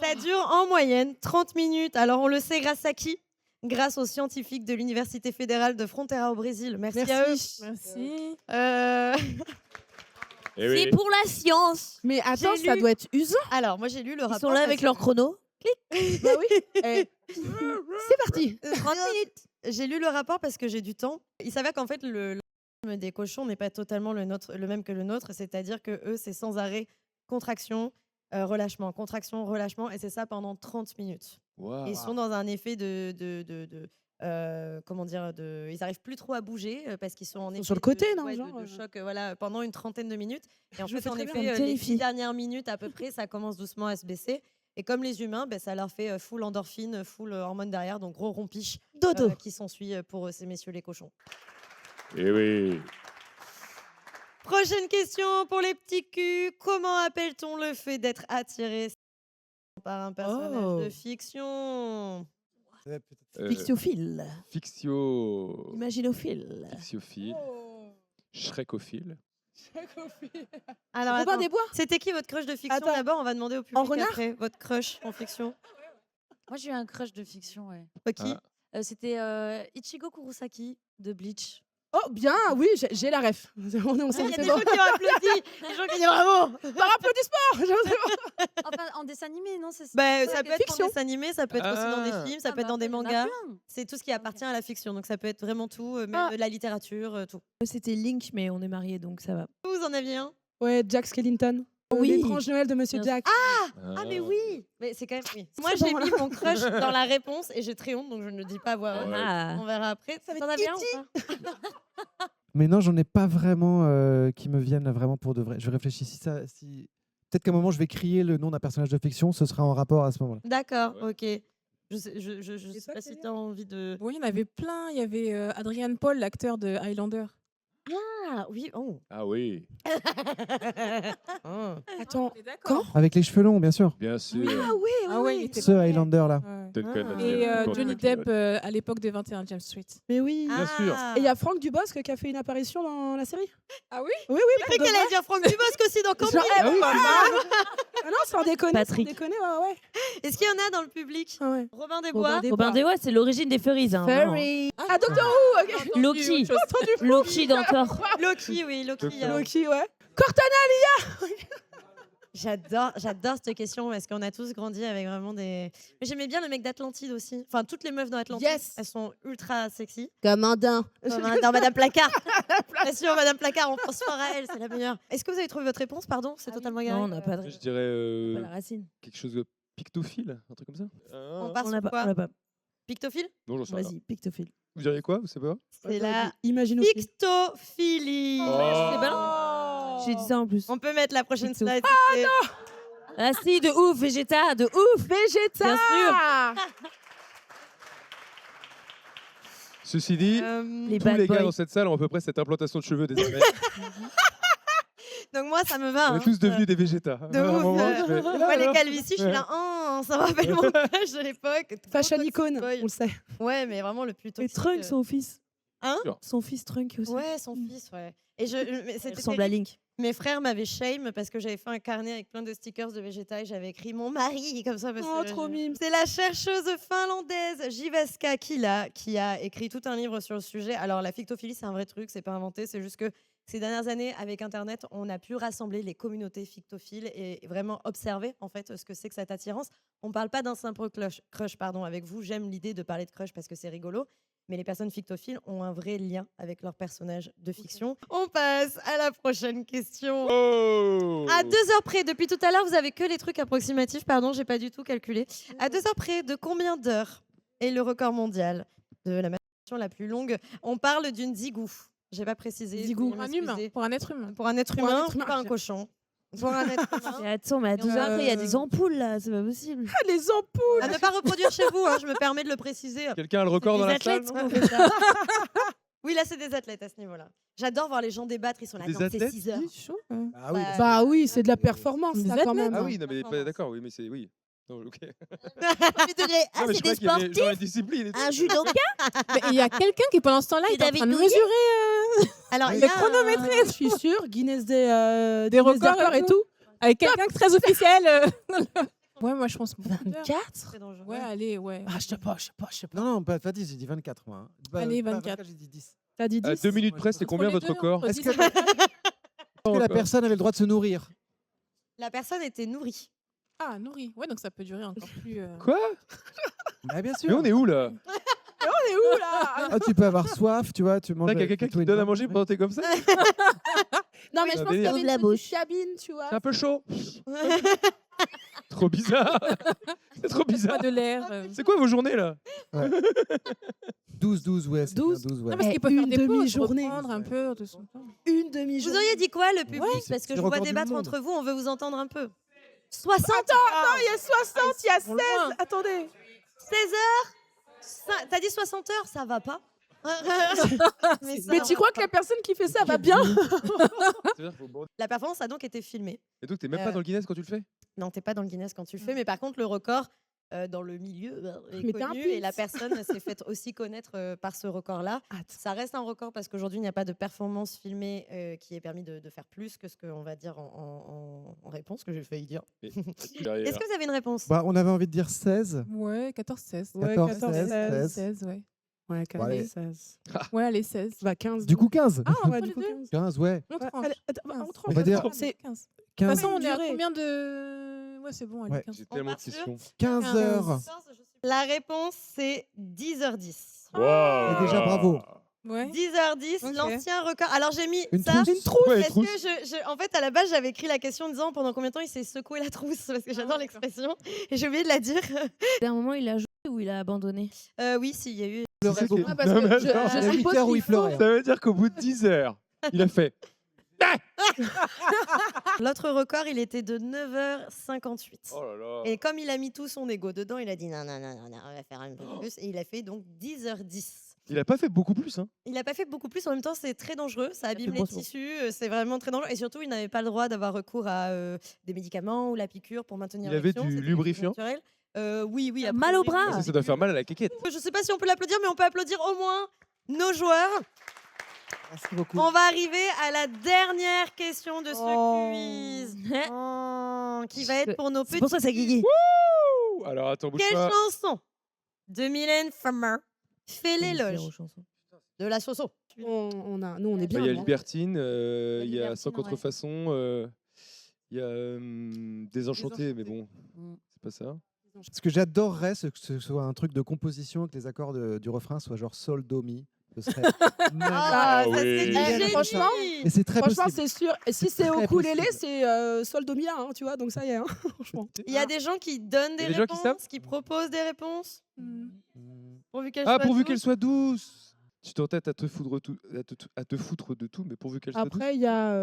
Ça dure en moyenne 30 minutes. Alors on le sait grâce à qui? Grâce aux scientifiques de l'Université fédérale de Fronteira au Brésil. Merci à eux. Merci. Eh oui. C'est pour la science. Mais attends, J'ai ça lu- doit être usant. Alors moi j'ai lu le Ils rapport. sont là avec leur chrono. Bah oui. C'est parti. 30 minutes. J'ai lu le rapport parce que j'ai du temps. Il s'avère qu'en fait, le rythme des cochons n'est pas totalement le même que le nôtre. C'est-à-dire que eux, c'est sans arrêt contraction, relâchement, contraction, relâchement. Et c'est ça pendant 30 minutes. Waouh. Ils sont dans un effet comment dire, ils n'arrivent plus trop à bouger parce qu'ils sont en effet sur le côté, non, de genre, choc voilà, pendant une trentaine de minutes. Et en Je le fait, fais en très effet, bien. Ça me les terrifie. 10 dernières minutes à peu près, ça commence doucement à se baisser. Et comme les humains, ça leur fait full endorphine, full hormone derrière, donc gros rompiche Dodo. qui s'ensuit pour ces messieurs les cochons. Eh oui. Prochaine question pour les petits culs. Comment appelle-t-on le fait d'être attiré par un personnage de fiction? Fictiophile. Fixio... Imaginophile. Fixiophile. Shrekophile. Alors, Robin attends, des Bois. c'était qui votre crush de fiction Attends. d'abord? On va demander au public En renard après. Votre crush en fiction. Moi, j'ai eu un crush de fiction, ouais. Qui C'était Ichigo Kurosaki de Bleach. Oh, bien, oui, j'ai la ref. On est Il y ensemble, a c'est des bon. gens qui ont applaudi, des gens qui disent bravo. Par applaudissement. Enfin, en dessin animé, non? C'est Bah, ça ça que- peut être fiction. en dessin animé, ça peut être aussi dans Ah. des films, ça Ah, peut être bah, dans des après, il y en a mangas. plein. C'est tout ce qui appartient à la fiction, donc ça peut être vraiment tout, même Ah. la littérature, tout. C'était Link, mais on est mariés, donc ça va. Vous en aviez un? Ouais, Jack Skellington. Oui. L'étrange Noël de Monsieur Bien Jack. Ah mais oui. Mais c'est quand même oui. Moi C'est j'ai bon, mis mon crush dans la réponse et j'ai très honte, donc je ne le dis pas à voix haute. Ouais. Ah. On verra après. Ça va T'en être avais un ou pas? Mais non, j'en ai pas vraiment qui me viennent là, vraiment pour de vrai. Je réfléchis si peut-être qu'à un moment je vais crier le nom d'un personnage de fiction, ce sera en rapport à ce moment-là. D'accord, ok. Je sais toi, pas si Célia tu as envie de. Oui, il y en avait plein. Il y avait Adrian Paul, l'acteur de Highlander. Ah oui, oh. Ah oui, Attends, T'es d'accord? Avec les cheveux longs, bien sûr. bien sûr. Ah ouais, il était Ce pas- Highlander là. Ouais. Duncan Ah. Et Hutton, Johnny Duncan Depp à l'époque de 21 James Street. mais oui. Bien sûr. Et il y a Franck Dubosc qui a fait une apparition dans la série. Ah oui? Oui, oui, J'ai pour cru de qu'elle vrai. allait dire Franck Dubosc aussi dans Camp. Genre, Ah oui, Ah non, sans déconner, Patrick. sans déconner, ouais. Est-ce qu'il y en a dans le public? Ah ouais. Robin des Robin Bois. des Robin des Bois, c'est l'origine des furries. Hein, vraiment. Ah, Doctor Who, ok. Loki. Loki dans Thor. Loki, oui, Loki. Loki, ouais. Cortana. J'adore cette question parce qu'on a tous grandi avec vraiment des. Mais j'aimais bien le mec d'Atlantide aussi. Enfin, toutes les meufs dans Atlantide, Yes. elles sont ultra sexy. Commandant. Dans Madame Placard. Bien sûr, Madame Placard, on pense fort à elle, c'est la meilleure. Est-ce que vous avez trouvé votre réponse? Pardon, c'est totalement Non, garé. on n'a pas de Je dirais pas la racine. quelque chose de pictophile, un truc comme ça. On Ah. part On sur l'a pas. quoi? On l'a pas. Pictophile? Non, j'en sais rien. Vas-y, pictophile. Vous diriez quoi? Vous savez pas? C'est la Imagine pictophilie. Oh. C'est bien. J'ai dit ça en plus. On peut mettre la prochaine Picto. slide. Ah si, de ouf, Végéta, de ouf. Végéta. Bien sûr. Ceci dit, Les tous bad les gars boys. dans cette salle ont à peu près cette implantation de cheveux désormais. Donc moi, ça me va. On hein. est tous devenus des végétas. De À un ouf, moment, je fais, Moi, les alors calvities, je suis là, oh, ça me rappelle mon âge de l'époque. Fashion Trop icône, toxic boy. on le sait. Ouais, mais vraiment le plus Et toxique. Trunk, son fils. Hein? Son fils Trunk aussi. Ouais, son fils, ouais. Et mais Il c'était ressemble à terrible. Link. Mes frères m'avaient shame parce que j'avais fait un carnet avec plein de stickers de Vegeta et j'avais écrit mon mari comme ça. Parce Oh, que trop mime. C'est la chercheuse finlandaise Jivaska Kila qui a écrit tout un livre sur le sujet. Alors la fictophilie, c'est un vrai truc, c'est pas inventé, c'est juste que ces dernières années, avec Internet, on a pu rassembler les communautés fictophiles et vraiment observer en fait ce que c'est que cette attirance. On parle pas d'un simple crush, pardon, avec vous. J'aime l'idée de parler de crush parce que c'est rigolo. Mais les personnes fictophiles ont un vrai lien avec leurs personnages de fiction. On passe à la prochaine question. Oh À 2 heures près, depuis tout à l'heure, vous avez que les trucs approximatifs, pardon, j'ai pas du tout calculé. À 2 heures près, de combien d'heures est le record mondial de la masturbation la plus longue? On parle d'une zigou. J'ai pas précisé. Zigou. veuillez Un humain, m'excuser. pour un être humain. Pour un être Pour un humain, être humain. pas un cochon. Pour un être humain. Mais attends, mais à 12 heures après, il y a des ampoules là, c'est pas possible. Ah, les ampoules. À ne pas reproduire chez vous, hein, je me permets de le préciser. Quelqu'un a le record Des dans la athlètes salle qui non ont fait ça. Oui, là, c'est des athlètes à ce niveau-là. J'adore voir les gens débattre, ils sont là, Des non, c'est athlètes 6 heures. C'est chaud. Hein. Ah oui. Bah, Bah oui, c'est de la performance, Des ça, quand athlètes. même. Ah oui, non, mais pas d'accord, oui, mais c'est. Oui. Non, ok. Ah, Non, mais je c'est crois des qu'il y avait sportifs. genre une discipline et tout. Un judoka. Mais il y a quelqu'un qui, pendant ce temps-là, C'est il est en train de David Douillet mesurer Alors, il y le a chronométré Je suis sûre, Guinness des des Guinness records et tout. Avec quelqu'un qui est très officiel. Ouais, moi, je pense beaucoup d'heures. 24. Très dangereux. Ouais, allez, ouais. Ah, je sais pas. Non, non, pas 10, j'ai dit 24 moi. hein. Allez, Pas 24. j'ai dit 10. T'as dit 10. À 2 minutes près, c'est combien votre record Est-ce que la personne avait le droit de se nourrir? La personne était nourrie. Ah, nourri. Ouais, donc ça peut durer encore plus. Quoi? Bah, bien Mais sûr. on est où là? On est où là? Ah, tu peux avoir soif, tu vois, tu manges. T'as quelqu'un qui te donne à manger pendant que t'es comme ça? Non, mais C'est je un pense qu'il y délire. avait La une bouche. petite cabine, tu vois. C'est un peu chaud. Trop bizarre. C'est trop Pas bizarre. de l'air. C'est quoi vos journées là? 12, ouais. C'est 12. bien, 12, ouais. Non, parce Eh, qu'il peut faire une des pauses, demi-journée. reprendre un peu de son temps. Une Vous demi-journée. auriez dit quoi, le public? Ouais, Parce que c'est je le vous vois record du débattre monde. entre vous, on veut vous entendre un peu. 60. Attends, il y a 60, il y a Ils sont 16. loin. Attendez. 16 heures. T'as dit 60 heures, ça va pas. Mais tu crois que la personne qui fait ça va bien? La performance a donc été filmée. Et donc t'es même pas dans le Guinness quand tu le fais? Non, t'es pas dans le Guinness quand tu le fais, mais par contre, le record dans le milieu est Mais t'es un connu et la pisse. personne s'est faite aussi connaître par ce record-là. Ça reste un record parce qu'aujourd'hui, il n'y a pas de performance filmée qui ait permis de faire plus que ce qu'on va dire en réponse, que j'ai failli dire. Est-ce que vous avez une réponse? Bah, on avait envie de dire 16. Ouais, 14-16. Ouais, 14, 14, 16. 16, ouais. Ouais, Bon, allez. 16. Ouais, allez, 16. Bah, 15. Du coup, 15. Ah, ouais, entre du les coup, deux 15. 15, ouais. On tranche. Allez, attends, bah, on 15. tranche. On va dire- C'est 15. De toute 15, façon, on est à durée. combien de. Ouais, c'est bon, allez, Ouais. 15. J'ai tellement de part sur- questions. 15 heures. La réponse, c'est 10h10. Et déjà, bravo. Ouais. 10h10, Ok. l'ancien record. Alors j'ai mis Une ça. trousse. Une trousse. Ouais, Parce trousse. que en fait, à la base, j'avais écrit la question en disant pendant combien de temps il s'est secoué la trousse, parce que j'adore l'expression, et j'ai oublié de la dire. À un moment, il a joué ou il a abandonné? Oui, s'il y a eu. Il pleurait beaucoup. Ah, parce Non, que mais je attends. Il y a 8 suppose heures où qu'il il pleurait. Ça veut dire qu'au bout de 10 heures, il a fait. L'autre record, il était de 9h58. Oh là là. Et comme il a mis tout son ego dedans, il a dit non, on va faire un peu plus. Et il a fait donc 10h10. Il a pas fait beaucoup plus, hein. Il n'a pas fait beaucoup plus, en même temps c'est très dangereux, ça abîme fait les bon son. tissus, c'est vraiment très dangereux. Et surtout, il n'avait pas le droit d'avoir recours à des médicaments ou la piqûre pour maintenir Il avait l'érection, du c'était quelque chose de lubrifiant naturel. Oui. a Mal au priori, bras. Ça doit faire mal à la quéquette. Je ne sais pas si on peut l'applaudir, mais on peut applaudir au moins nos joueurs. Merci beaucoup. On va arriver à la dernière question de ce Oh. quiz. Qui va être pour nos C'est petits. pour ça que ça guigui. Ouh, alors attends, bouge Quelle pas. chanson de Mylène Farmer fait l'éloge de la Soso? nous, on est Bah, bien. Il y a non Libertine, il y a Libertine, Sans ouais. contrefaçon, il y a Désenchanté, mais bon, c'est pas ça. Ce que j'adorerais, c'est que ce soit un truc de composition et que les accords du refrain soient genre sol, do, mi. Ce serait magnifique. Ah, ça oui. c'est du Eh, génie. franchement, Et c'est très Franchement, possible. c'est sûr. Et si C'est c'est très ukulélé, possible. c'est sol do mi la, hein, tu vois. Donc ça y est, hein, franchement. Il y a des gens qui donnent Il y des a des gens qui réponses, savent qui proposent des réponses. Pourvu qu'elles Ah, soient pourvu douces. qu'elle soit douce. Tu t'entêtes à te foutre de tout, mais pourvu qu'elle soit douce. Après, il y a,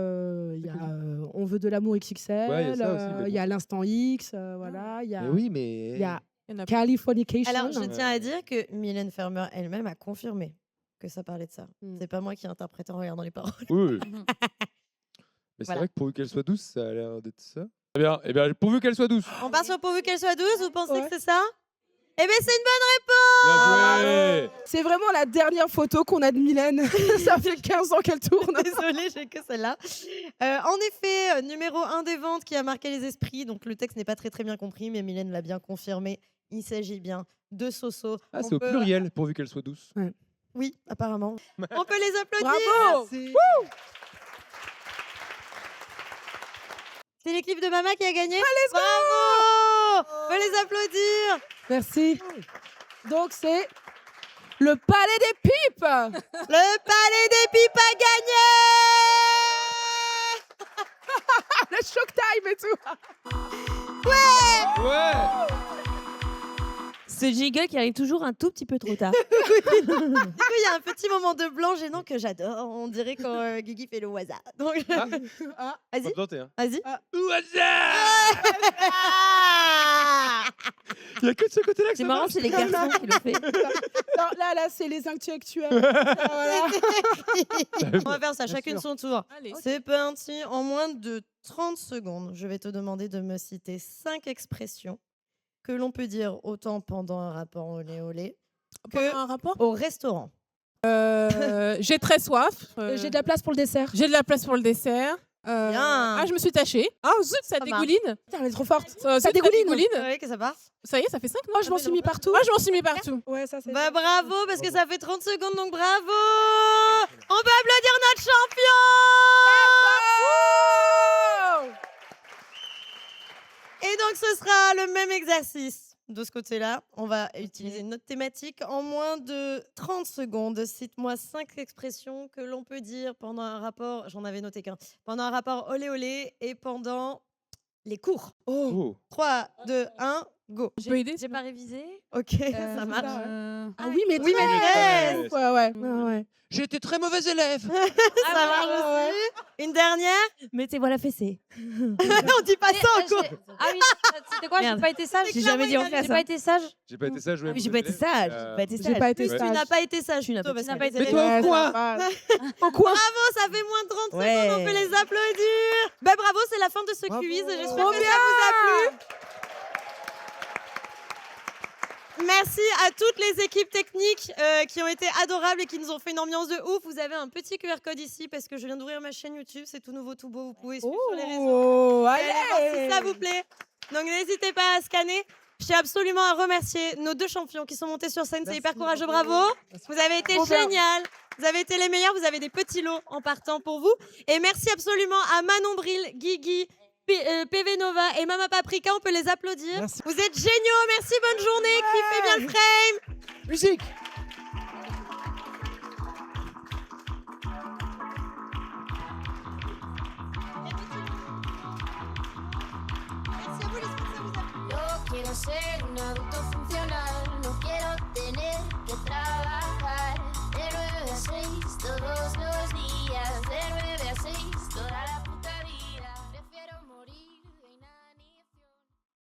On veut de l'amour XXL. Ouais, il y a ça aussi, mais Il y a l'instant X. Voilà. Il y a, Mais oui, mais. il y a Il y en a Californication. Alors, je tiens à dire que Mylène Farmer elle-même a confirmé que ça parlait de ça. Mm. C'est pas moi qui ai interprété en regardant les paroles. Oui. Mais c'est Voilà. vrai que pourvu qu'elle soit douce, ça a l'air d'être ça. Très bien. Eh bien, pourvu qu'elle soit douce. On part sur pourvu qu'elle soit douce, vous pensez Ouais. que c'est ça? Eh bien, c'est une bonne Bien joué. C'est vraiment la dernière photo qu'on a de Mylène. Ça fait 15 ans qu'elle tourne. Désolée, j'ai que celle-là. En effet, numéro 1 des ventes qui a marqué les esprits. Donc le texte n'est pas très bien compris, mais Mylène l'a bien confirmé. Il s'agit bien de Soso. Ah, On c'est au peut- pluriel, pourvu qu'elle soit douce. Oui, apparemment. On peut les applaudir. Bravo. C'est l'équipe de Mama qui a gagné. Bravo. On peut les applaudir. Merci. Donc c'est le Palais des Pipes. Le Palais des Pipes a gagné. Le shock time et tout. Ouais. Ce jiggle qui arrive toujours un tout petit peu trop tard. Du coup, il y a un petit moment de blanc gênant que j'adore. On dirait quand Guigui fait le waza. Donc, Ah. vas-y, Faut planter, hein. vas-y. Il y a que de ce côté-là que C'est ça marrant, marche. c'est les garçons qui le font. Non, là, c'est les intellectuels. Voilà. On va faire ça, Bien chacune sûr. son tour. Allez. C'est parti. En moins de 30 secondes, je vais te demander de me citer 5 expressions que l'on peut dire autant pendant un rapport olé olé que Pendant un rapport au restaurant. J'ai très soif. J'ai de la place pour le dessert. J'ai de la place pour le dessert. Bien. Ah, je me suis tachée. Ah, zut, ça marche. dégouline. Putain, elle est trop forte. Ça dégouline. Ouais, que ça part. Ça y est, ça fait 5 Oh, je m'en suis mis partout. Moi, je m'en suis mis partout. Ouais, ça c'est. Bah bravo, parce que ça fait 30 secondes, donc bravo. On peut applaudir notre champion. Et donc Donc ce sera le même exercice. De ce côté-là, on va utiliser une autre thématique. En moins de 30 secondes, cite-moi 5 expressions que l'on peut dire pendant un rapport, j'en avais noté qu'un, pendant un rapport olé olé et pendant les cours. Oh. 3, 2, 1, go. Je peux aider J'ai pas révisé. Ok, ça marche. Ah oui, mais Oui, mais Ouais. Ouais, ouais. ouais. J'ai été très mauvais élève. Ça marche aussi. Une dernière. Mettez-moi la fessée. On dit pas ça encore. Ah oui, c'était quoi? J'ai Merde. pas été sage. J'ai jamais dit en J'ai classe. pas été sage. J'ai pas été sage. Oui, j'ai pas été sage. J'ai pas été J'ai sage. pas été Plus, tu sage. n'as pas été sage. Tu n'as plutôt, pas parce été que sage. t'as Mais été toi, élève. au coin. Bravo, ça fait moins de 30 Ouais. secondes, on peut les applaudir. Bah bravo, c'est la fin de ce Bravo. quiz. J'espère Trop que ça vous a plu. Merci à toutes les équipes techniques qui ont été adorables et qui nous ont fait une ambiance de ouf. Vous avez un petit QR code ici parce que je viens d'ouvrir ma chaîne YouTube. C'est tout nouveau, tout beau. Vous pouvez suivre sur les réseaux. Oh, Allez voir allez. si ça vous plaît. Donc n'hésitez pas à scanner. Je tiens absolument à remercier nos 2 champions qui sont montés sur scène. C'est Merci, hyper courageux, bravo. bravo. Vous avez été Trop bien. génial. Vous avez été les meilleurs. Vous avez des petits lots en partant pour vous. Et merci absolument à Manon Bril, Guigui, PV Nova et Mama Paprika. On peut les applaudir. Merci. Vous êtes géniaux. Merci, bonne journée. Kiffez bien le frame. Musique. Merci à vous les sponsors. Yo quiero ser un adulto funcional.